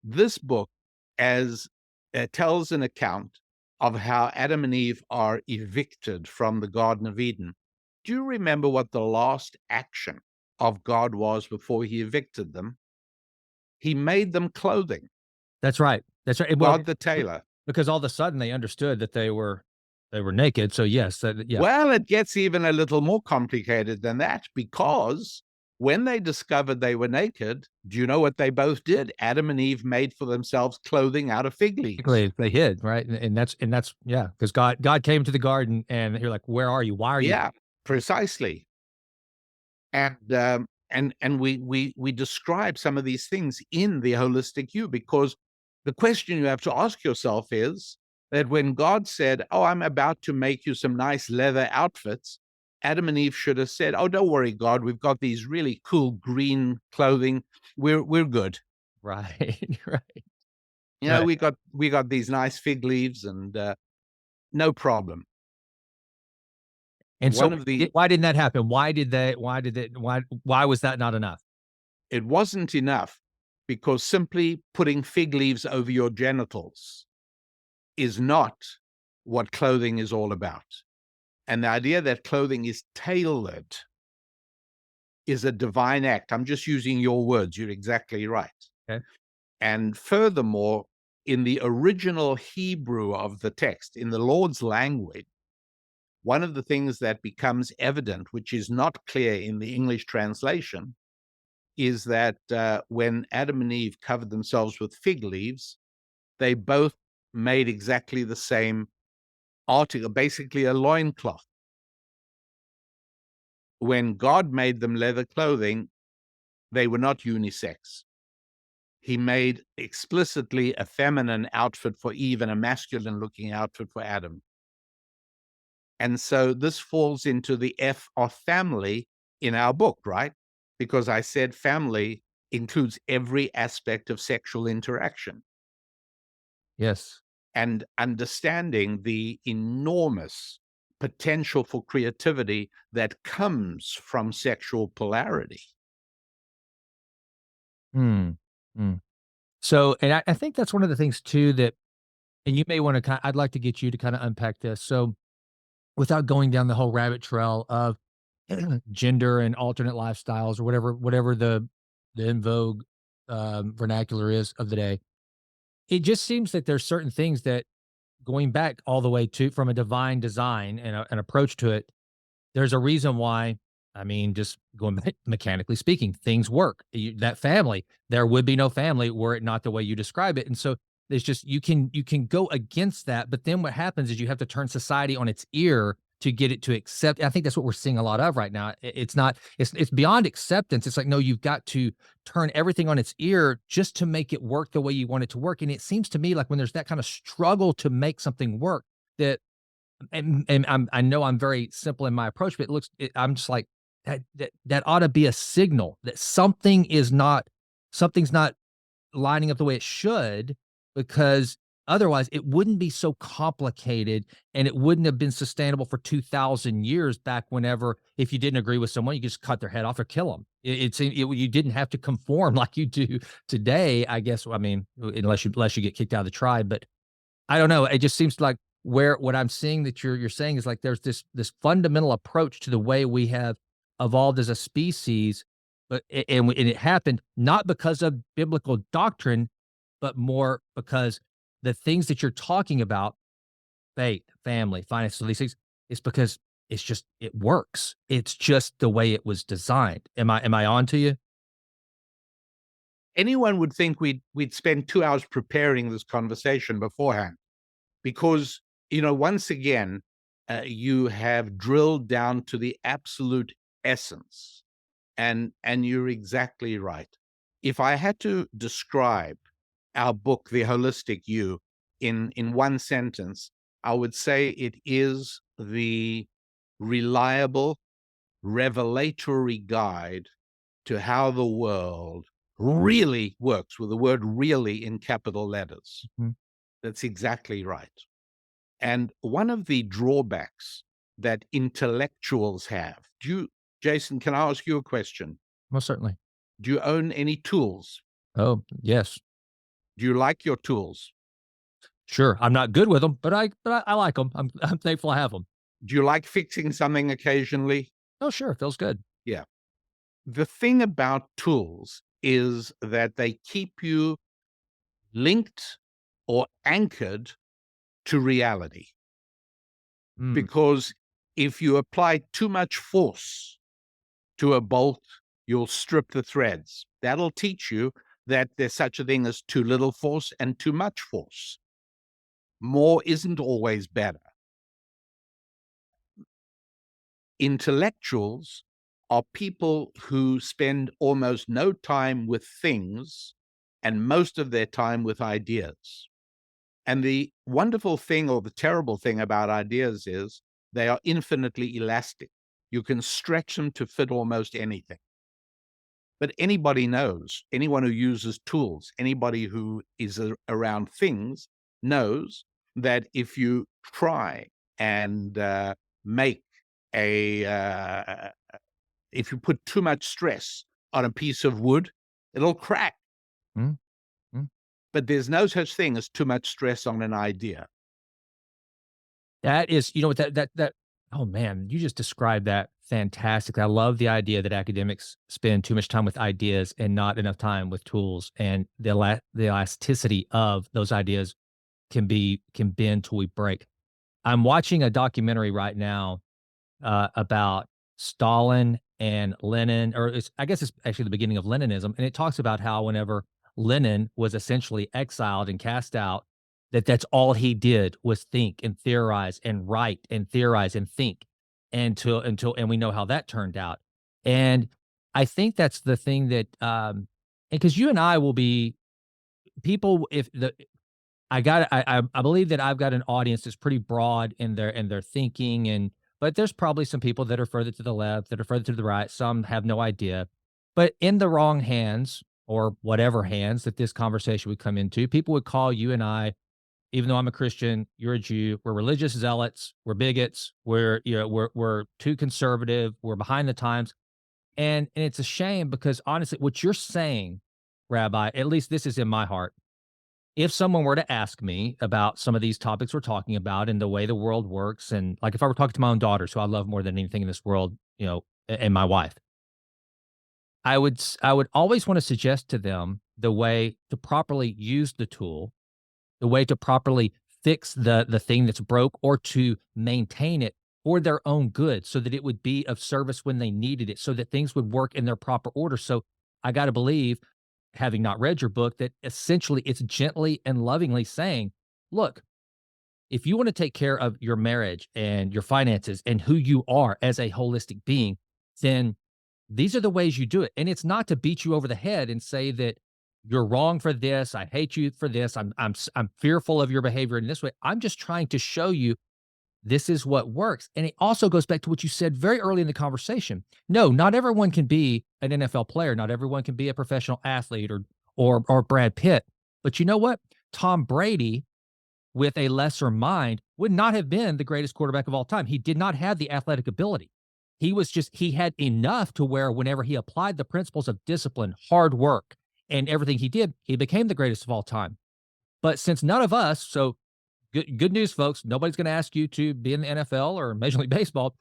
This book tells an account of how Adam and Eve are evicted from the Garden of Eden. Do you remember what the last action of God was before he evicted them? He made them clothing. That's right. That's right. God the tailor. Because all of a sudden they understood that they were naked. So yes, yeah. Well, it gets even a little more complicated than that, because when they discovered they were naked, do you know what they both did? Adam and Eve made for themselves clothing out of fig leaves. They hid, right? And that's yeah, because God came to the garden and you're like, where are you? Why are you? Yeah, precisely. And we describe some of these things in the holistic you, because the question you have to ask yourself is, that when God said, "Oh, I'm about to make you some nice leather outfits," Adam and Eve should have said, "Oh, don't worry, God, we've got these really cool green clothing. We're good. Right. Right. You know, Right. we got these nice fig leaves, and no problem." And so One of the why didn't that happen? Why was that not enough? It wasn't enough, because simply putting fig leaves over your genitals is not what clothing is all about. And the idea that clothing is tailored is a divine act. I'm just using your words. You're exactly right. Okay. And furthermore, in the original Hebrew of the text, in the Lord's language, one of the things that becomes evident, which is not clear in the English translation, is that when Adam and Eve covered themselves with fig leaves, they both made exactly the same article, basically a loincloth. When God made them leather clothing, they were not unisex. He made explicitly a feminine outfit for Eve and a masculine looking outfit for Adam. And so this falls into the F of family in our book, right? Because I said family includes every aspect of sexual interaction, Yes. and understanding the enormous potential for creativity that comes from sexual polarity. Hmm. Hmm. So, and I think that's one of the things too that, and you may want to I'd like to get you to kind of unpack this. So, without going down the whole rabbit trail of gender and alternate lifestyles or whatever the in vogue vernacular is of the day, it just seems that there's certain things that going back all the way to from a divine design and an approach to it, there's a reason why. I mean, just going back, mechanically speaking, things work. That family, there would be no family were it not the way you describe it. And so there's just you can go against that, but then what happens is you have to turn society on its ear to get it to accept. I think that's what we're seeing a lot of right now. It's not it's beyond acceptance. It's like, no, you've got to turn everything on its ear just to make it work the way you want it to work. And it seems to me like when there's that kind of struggle to make something work, that I know I'm very simple in my approach, but I'm just like that ought to be a signal that something's not lining up the way it should, because otherwise it wouldn't be so complicated and it wouldn't have been sustainable for 2,000 years back whenever, if you didn't agree with someone, you just cut their head off or kill them. You didn't have to conform like you do today, I guess. I mean, unless you get kicked out of the tribe, but I don't know. It just seems like where what I'm seeing that you're saying is like there's this fundamental approach to the way we have evolved as a species, but and it happened not because of biblical doctrine, but more because the things that you're talking about, faith, family, finance, so these things, it's because it works. It's just the way it was designed. Am I on to you? Anyone would think we'd spend 2 hours preparing this conversation beforehand, because, once again, you have drilled down to the absolute essence, and you're exactly right. If I had to describe our book, The Holistic You, in one sentence, I would say it is the reliable, revelatory guide to how the world really works, with the word really in capital letters. Mhm. That's exactly right. And one of the drawbacks that intellectuals have, Jason, can I ask you a question? Most certainly. Do you own any tools? Oh, yes. Do you like your tools? Sure. I'm not good with them, but I like them. I'm thankful I have them. Do you like fixing something occasionally? Oh, sure. Feels good. Yeah. The thing about tools is that they keep you linked or anchored to reality. Mm. Because if you apply too much force to a bolt, you'll strip the threads. That'll teach you that there's such a thing as too little force and too much force. More isn't always better. Intellectuals are people who spend almost no time with things and most of their time with ideas. And the wonderful thing or the terrible thing about ideas is they are infinitely elastic. You can stretch them to fit almost anything. But anybody knows, anyone who uses tools, anybody who is around things knows that if you try and make if you put too much stress on a piece of wood, it'll crack. Mm, mm. But there's no such thing as too much stress on an idea. That is, oh man, you just described that fantastic. I love the idea that academics spend too much time with ideas and not enough time with tools, and the elasticity of those ideas can bend till we break. I'm watching a documentary right now about Stalin and Lenin, or I guess it's actually the beginning of Leninism, and it talks about how whenever Lenin was essentially exiled and cast out, that's all he did was think and theorize and write and theorize and think until and we know how that turned out. And I think that's the thing that and because you and I will be people if the I believe that I've got an audience that's pretty broad in their thinking, and but there's probably some people that are further to the left, that are further to the right. Some have no idea. But in the wrong hands, or whatever hands that this conversation would come into, people would call you and I, even though I'm a Christian, you're a Jew, we're religious zealots, we're bigots, we're too conservative, we're behind the times. And it's a shame because honestly, what you're saying, Rabbi, at least this is in my heart. If someone were to ask me about some of these topics we're talking about and the way the world works, and like if I were talking to my own daughters, who I love more than anything in this world, and my wife, I would always want to suggest to them the way to properly use the tool, the way to properly fix the thing that's broke, or to maintain it for their own good, so that it would be of service when they needed it, so that things would work in their proper order. So I got to believe, having not read your book, that essentially it's gently and lovingly saying, look, if you want to take care of your marriage and your finances and who you are as a holistic being, then these are the ways you do it. And it's not to beat you over the head and say that you're wrong for this. I hate you for this. I'm fearful of your behavior in this way. I'm just trying to show you this is what works. And it also goes back to what you said very early in the conversation. No, not everyone can be an NFL player. Not everyone can be a professional athlete or Brad Pitt. But you know what? Tom Brady, with a lesser mind, would not have been the greatest quarterback of all time. He did not have the athletic ability. He had enough to where whenever he applied the principles of discipline, hard work, and everything he did, he became the greatest of all time. But since none of us, so good news, folks. Nobody's going to ask you to be in the NFL or Major League Baseball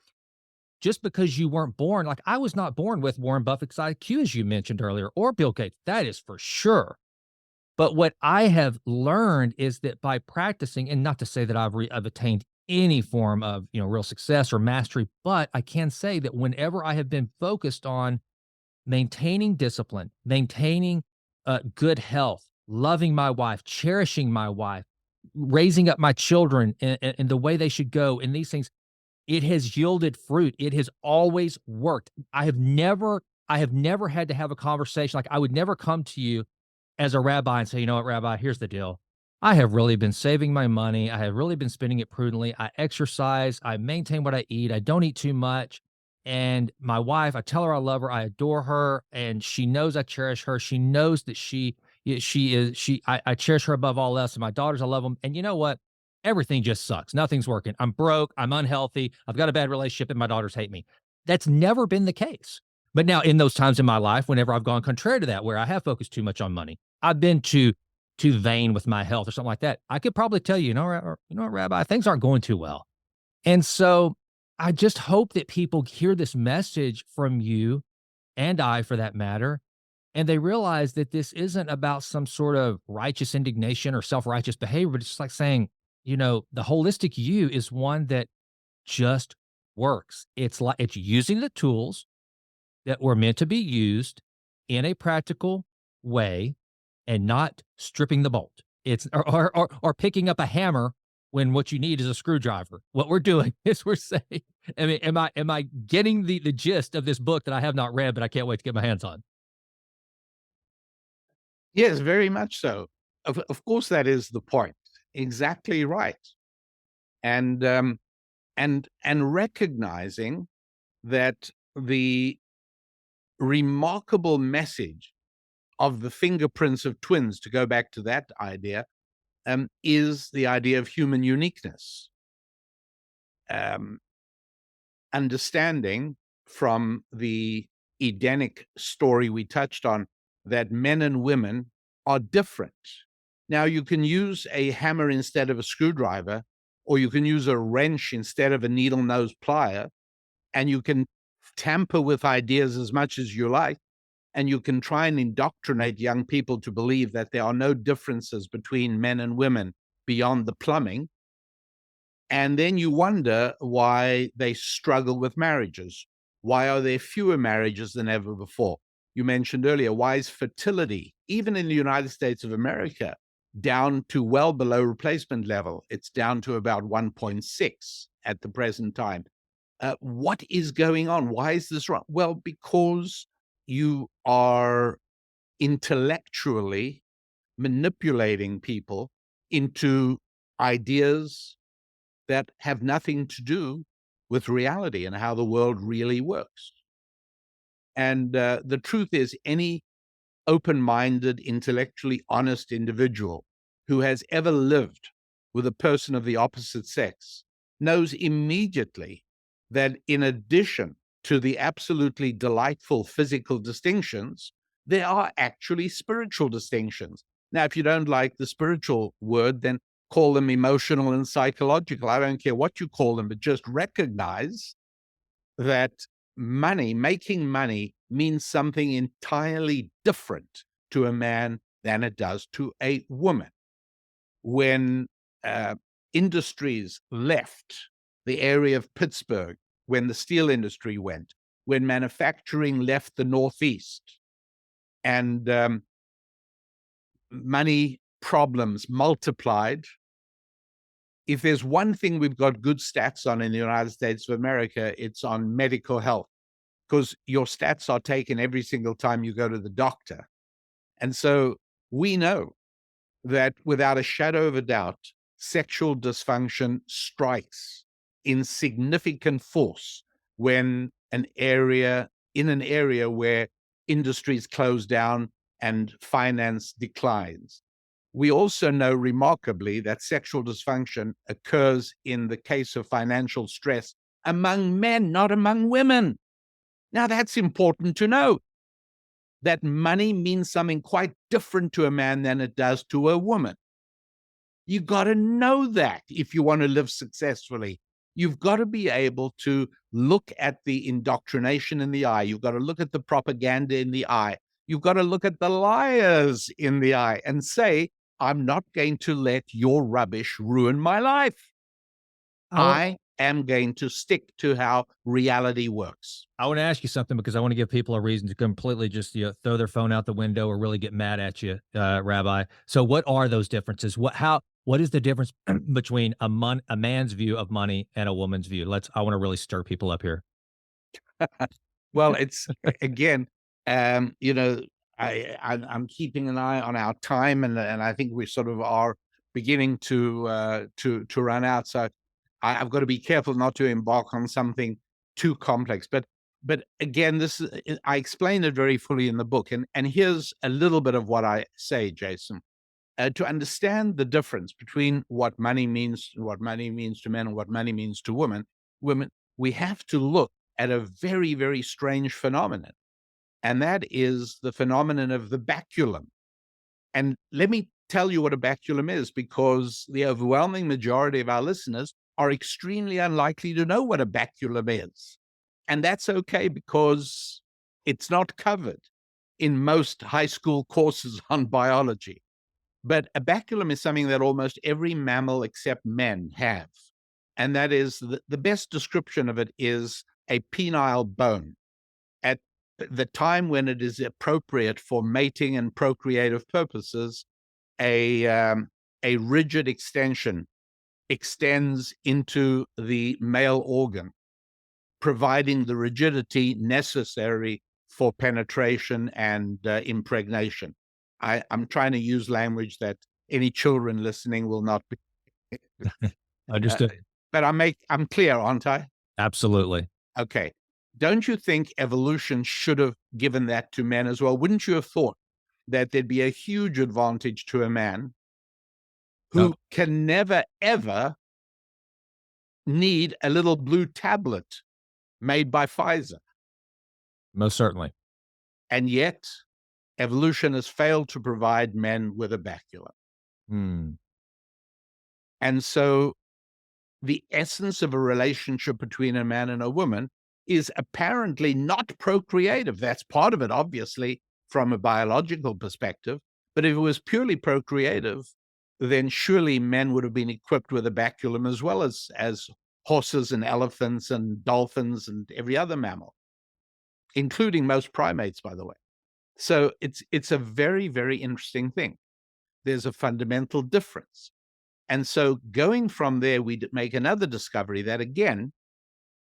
just because you weren't born. Like I was not born with Warren Buffett's IQ, as you mentioned earlier, or Bill Gates. That is for sure. But what I have learned is that by practicing, and not to say that I've attained any form of real success or mastery, but I can say that whenever I have been focused on maintaining discipline, maintaining good health, loving my wife, cherishing my wife, raising up my children in the way they should go, and these things, it has yielded fruit. It has always worked. I have never had to have a conversation. Like I would never come to you as a rabbi and say, you know what, Rabbi, here's the deal. I have really been saving my money. I have really been spending it prudently. I exercise. I maintain what I eat. I don't eat too much. And my wife, I tell her I love her. I adore her. And she knows I cherish her. She knows that I cherish her above all else. And my daughters, I love them. And you know what? Everything just sucks. Nothing's working. I'm broke. I'm unhealthy. I've got a bad relationship and my daughters hate me. That's never been the case. But now in those times in my life, whenever I've gone contrary to that, where I have focused too much on money, I've been too vain with my health or something like that, I could probably tell you, you know what, Rabbi, things aren't going too well. And so I just hope that people hear this message from you, and I, for that matter, and they realize that this isn't about some sort of righteous indignation or self-righteous behavior, but it's just like saying, the holistic you is one that just works. It's using the tools that were meant to be used in a practical way and not stripping the bolt. It's or picking up a hammer when what you need is a screwdriver. What we're doing is we're saying, I mean, am I getting the gist of this book that I have not read, but I can't wait to get my hands on? Yes, very much so. Of course, that is the point. exactly right. And recognizing that the remarkable message of the fingerprints of twins, to go back to that idea, is the idea of human uniqueness. Understanding from the Edenic story we touched on that men and women are different. Now, you can use a hammer instead of a screwdriver, or you can use a wrench instead of a needle-nose plier, and you can tamper with ideas as much as you like, and you can try and indoctrinate young people to believe that there are no differences between men and women beyond the plumbing. And then you wonder why they struggle with marriages. Why are there fewer marriages than ever before? You mentioned earlier, why is fertility, even in the United States of America, down to well below replacement level? It's down to about 1.6 at the present time. What is going on? Why is this wrong? Well, because you are intellectually manipulating people into ideas that have nothing to do with reality and how the world really works. And the truth is, any open-minded, intellectually honest individual who has ever lived with a person of the opposite sex knows immediately that in addition to the absolutely delightful physical distinctions, there are actually spiritual distinctions. Now, if you don't like the spiritual word, then call them emotional and psychological. I don't care what you call them, but just recognize that money, making money, means something entirely different to a man than it does to a woman. When industries left the area of Pittsburgh, when the steel industry went, when manufacturing left the Northeast, and money problems multiplied. If there's one thing we've got good stats on in the United States of America, it's on medical health, because your stats are taken every single time you go to the doctor. And so we know that without a shadow of a doubt, sexual dysfunction strikes in significant force when in an area where industries close down and finance declines. We also know remarkably that sexual dysfunction occurs in the case of financial stress among men, not among women. Now, that's important to know, that money means something quite different to a man than it does to a woman. You got to know that if you want to live successfully. You've got to be able to look at the indoctrination in the eye. You've got to look at the propaganda in the eye. You've got to look at the liars in the eye and say, I'm not going to let your rubbish ruin my life. I am going to stick to how reality works. I want to ask you something, because I want to give people a reason to completely just throw their phone out the window or really get mad at you, Rabbi. So what are those differences? What is the difference between a man's view of money and a woman's view? I want to really stir people up here. Well, it's again, I'm keeping an eye on our time, and I think we sort of are beginning to run out. So I've got to be careful not to embark on something too complex. But again, I explain it very fully in the book, and here's a little bit of what I say, Jason. To understand the difference between what money means to men and what money means to women, we have to look at a very, very strange phenomenon, and that is the phenomenon of the baculum. And let me tell you what a baculum is, because the overwhelming majority of our listeners are extremely unlikely to know what a baculum is. And that's okay, because it's not covered in most high school courses on biology. But a baculum is something that almost every mammal except men have. And that is, the best description of it is a penile bone. At the time when it is appropriate for mating and procreative purposes, a rigid extension extends into the male organ, providing the rigidity necessary for penetration and impregnation. I'm trying to use language that any children listening will not be. Understood. But I'm clear, aren't I? Absolutely. Okay. Don't you think evolution should have given that to men as well? Wouldn't you have thought that there'd be a huge advantage to a man who Yep. can never, ever need a little blue tablet made by Pfizer? Most certainly. And yet, evolution has failed to provide men with a baculum. Hmm. And so the essence of a relationship between a man and a woman is apparently not procreative. That's part of it, obviously, from a biological perspective. But if it was purely procreative, then surely men would have been equipped with a baculum as well as horses and elephants and dolphins and every other mammal, including most primates, by the way. So it's a very, very interesting thing. There's a fundamental difference. And so going from there, we make another discovery that, again,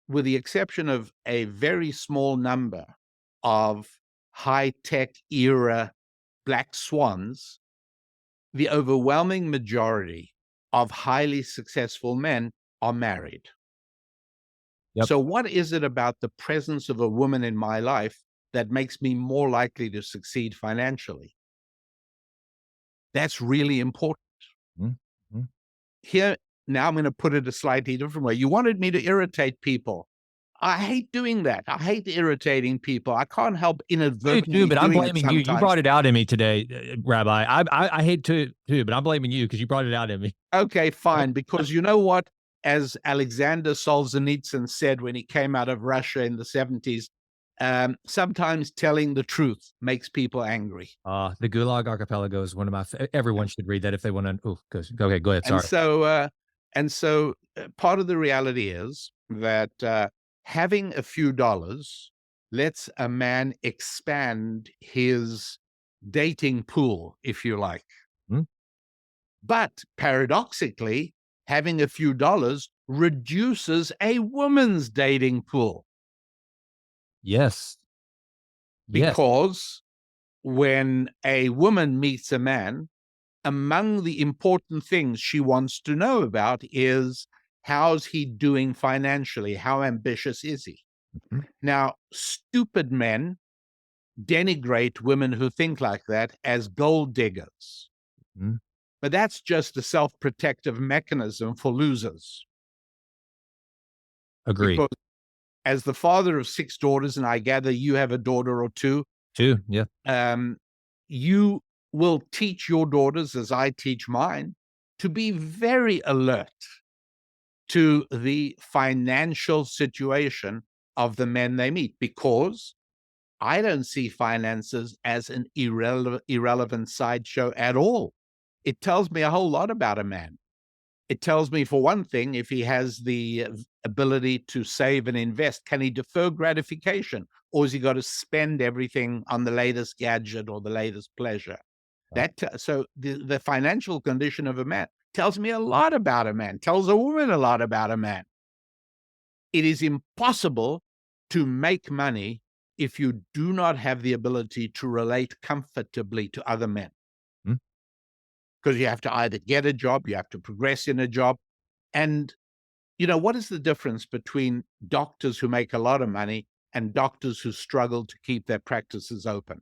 with the exception of a very small number of high-tech era black swans, the overwhelming majority of highly successful men are married. Yep. So what is it about the presence of a woman in my life that makes me more likely to succeed financially? That's really important. Mm-hmm. Here, now I'm going to put it a slightly different way. You wanted me to irritate people. I hate doing that. I hate irritating people. I can't help inadvertently But I'm doing it blaming you. You sometimes. brought it out in me today, Rabbi. I hate to too, but I'm blaming you because you brought it out in me. Okay, fine. Because you know what? As Alexander Solzhenitsyn said when he came out of Russia in the 70s, sometimes telling the truth makes people angry. The Gulag Archipelago is one of my. Everyone should read that if they want to. Oh, go ahead. Sorry. And so part of the reality is that having a few dollars lets a man expand his dating pool, if you like. Hmm. But paradoxically, having a few dollars reduces a woman's dating pool. Yes. Because when a woman meets a man, among the important things she wants to know about is, how's he doing financially? How ambitious is he? Mm-hmm. Now, stupid men denigrate women who think like that as gold diggers. Mm-hmm. But that's just a self-protective mechanism for losers. Agreed. Because as the father of 6 daughters, and I gather you have a daughter or two. 2, yeah. You will teach your daughters, as I teach mine, to be very alert to the financial situation of the men they meet, because I don't see finances as an irrelevant sideshow at all. It tells me a whole lot about a man. It tells me, for one thing, if he has the ability to save and invest. Can he defer gratification, or has he got to spend everything on the latest gadget or the latest pleasure? So the financial condition of a man tells me a lot about a man, tells a woman a lot about a man. It is impossible to make money if you do not have the ability to relate comfortably to other men. Because you have to either get a job, you have to progress in a job. And, what is the difference between doctors who make a lot of money and doctors who struggle to keep their practices open?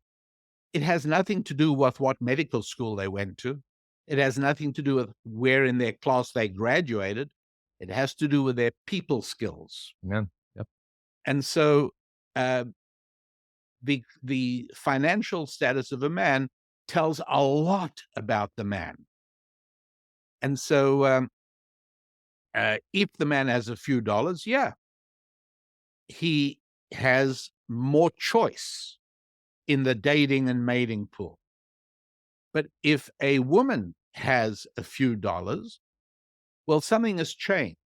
It has nothing to do with what medical school they went to. It has nothing to do with where in their class they graduated. It has to do with their people skills. Yeah. Yep. And so the financial status of a man tells a lot about the man. And so if the man has a few dollars, yeah, he has more choice in the dating and mating pool. But if a woman has a few dollars, well, something has changed,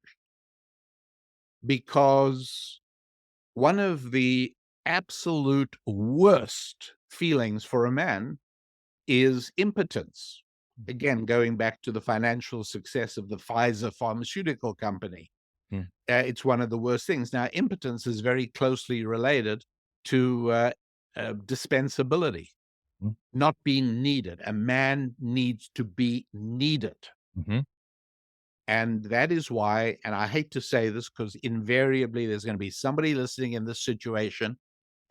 because one of the absolute worst feelings for a man is impotence. Again, going back to the financial success of the Pfizer pharmaceutical company, it's one of the worst things. Now, impotence is very closely related to dispensability. not being needed. A man needs to be needed. Mm-hmm. And that is why, and I hate to say this because invariably there's going to be somebody listening in this situation.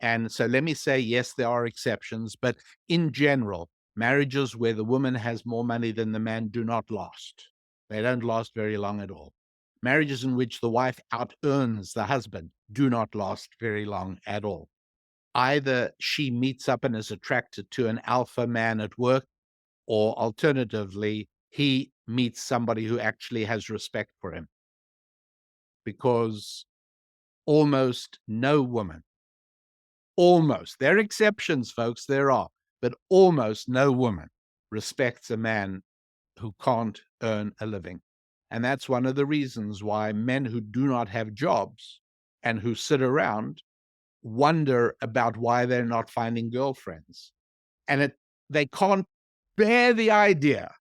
And so let me say, yes, there are exceptions, but in general, marriages where the woman has more money than the man do not last. They don't last very long at all. Marriages in which the wife out-earns the husband do not last very long at all. Either she meets up and is attracted to an alpha man at work, or alternatively, he meets somebody who actually has respect for him. Because almost no woman, there are exceptions, folks, there are, but almost no woman respects a man who can't earn a living. And that's one of the reasons why men who do not have jobs and who sit around wonder about why they're not finding girlfriends. And they can't bear the idea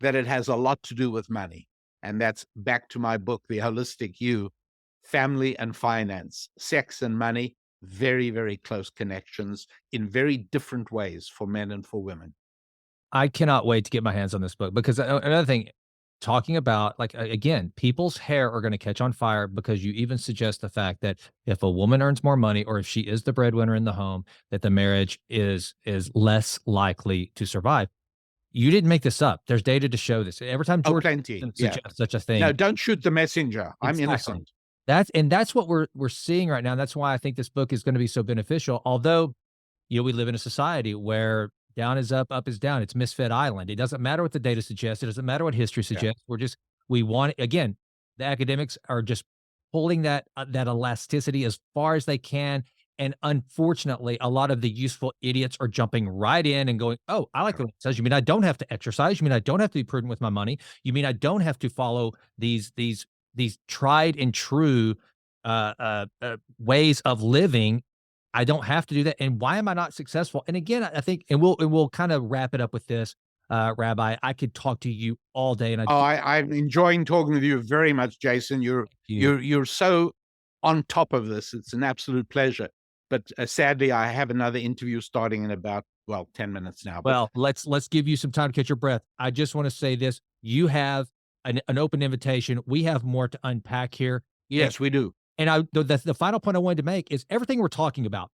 that it has a lot to do with money. And that's back to my book, The Holistic You, Family and Finance, Sex and Money, very, very close connections in very different ways for men and for women. I cannot wait to get my hands on this book because another thing, talking about, like, again, people's hair are going to catch on fire because you even suggest the fact that if a woman earns more money or if she is the breadwinner in the home, that the marriage is less likely to survive. You didn't make this up. There's data to show this. Every time George suggests such a thing. No, don't shoot the messenger. I'm Exactly. innocent. That's what we're seeing right now. And that's why I think this book is going to be so beneficial. Although, we live in a society where down is up is down. It's Misfit Island. It doesn't matter what the data suggests. It doesn't matter what history suggests. We want, again, the academics are just pulling that elasticity as far as they can. And unfortunately, a lot of the useful idiots are jumping right in and going, "Oh, I like what it says. You mean I don't have to exercise? You mean I don't have to be prudent with my money? You mean I don't have to follow these tried and true ways of living? I don't have to do that. And why am I not successful?" And again, I think, and we'll kind of wrap it up with this, Rabbi. I could talk to you all day, and I'm enjoying talking with you very much, Jason. You're so on top of this. It's an absolute pleasure. But sadly, I have another interview starting in about 10 minutes now. Well, let's give you some time to catch your breath. I just want to say this: you have an open invitation. We have more to unpack here. Yes, we do. And the final point I wanted to make is everything we're talking about.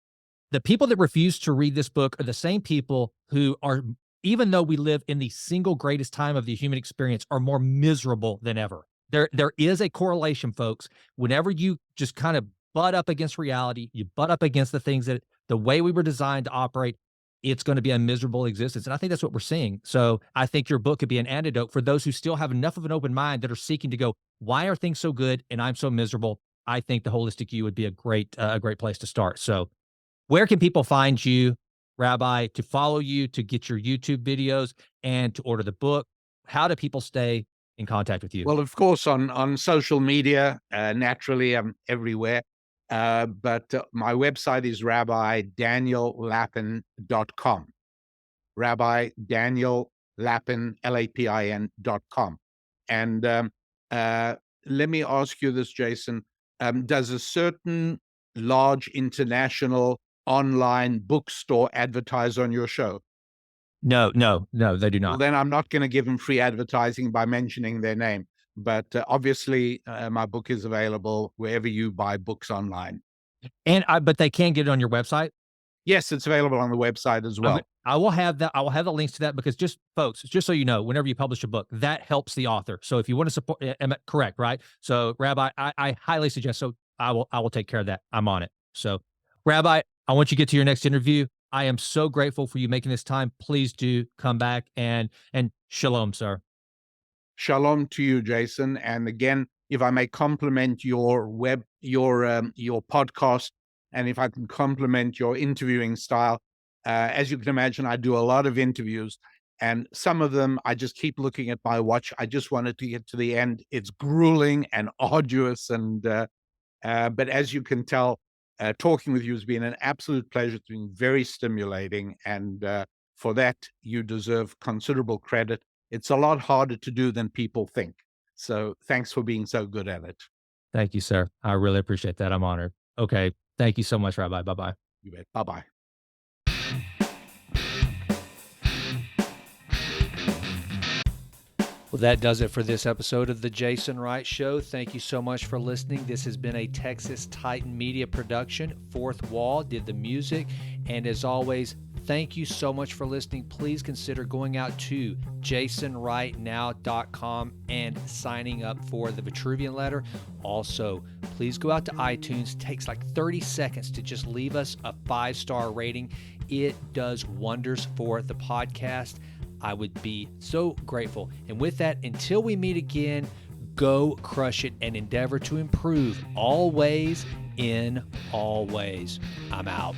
The people that refuse to read this book are the same people who are, even though we live in the single greatest time of the human experience, are more miserable than ever. There is a correlation, folks. Whenever you just kind of butt up against reality, you butt up against the things that the way we were designed to operate, it's going to be a miserable existence. And I think that's what we're seeing. So I think your book could be an antidote for those who still have enough of an open mind that are seeking to go, why are things so good and I'm so miserable? I think the Holistic You would be a great place to start. So where can people find you, Rabbi, to follow you, to get your YouTube videos, and to order the book? How do people stay in contact with you? Well, of course, on social media, naturally, I'm everywhere. But my website is rabbidaniellapin.com. Rabbi Daniel Lapin, Lapin.com. And let me ask you this, Jason. Does a certain large international online bookstore advertise on your show? No, they do not. Well, then I'm not going to give them free advertising by mentioning their name. But obviously, my book is available wherever you buy books online. But they can get it on your website? Yes, it's available on the website as well. I will have that. I will have the links to that because just so you know, whenever you publish a book, that helps the author. So if you want to support, correct, right? So Rabbi, I highly suggest. So I will take care of that. I'm on it. So Rabbi, I want you to get to your next interview. I am so grateful for you making this time. Please do come back and shalom, sir. Shalom to you, Jason. And again, if I may compliment your podcast, and if I can compliment your interviewing style, as you can imagine, I do a lot of interviews, and some of them I just keep looking at my watch. I just wanted to get to the end. It's grueling and arduous, and but as you can tell, talking with you has been an absolute pleasure. It's been very stimulating, and for that, you deserve considerable credit. It's a lot harder to do than people think. So thanks for being so good at it. Thank you, sir. I really appreciate that. I'm honored. Okay. Thank you so much, Rabbi. Bye-bye. You bet. Bye-bye. Well, that does it for this episode of The Jason Wright Show. Thank you so much for listening. This has been a Texas Titan Media production. Fourth Wall did the music. And as always, thank you so much for listening. Please consider going out to jasonwrightnow.com and signing up for the Vitruvian Letter. Also, please go out to iTunes. It takes like 30 seconds to just leave us a 5-star rating. It does wonders for the podcast. I would be so grateful. And with that, until we meet again, go crush it and endeavor to improve always in all ways. I'm out.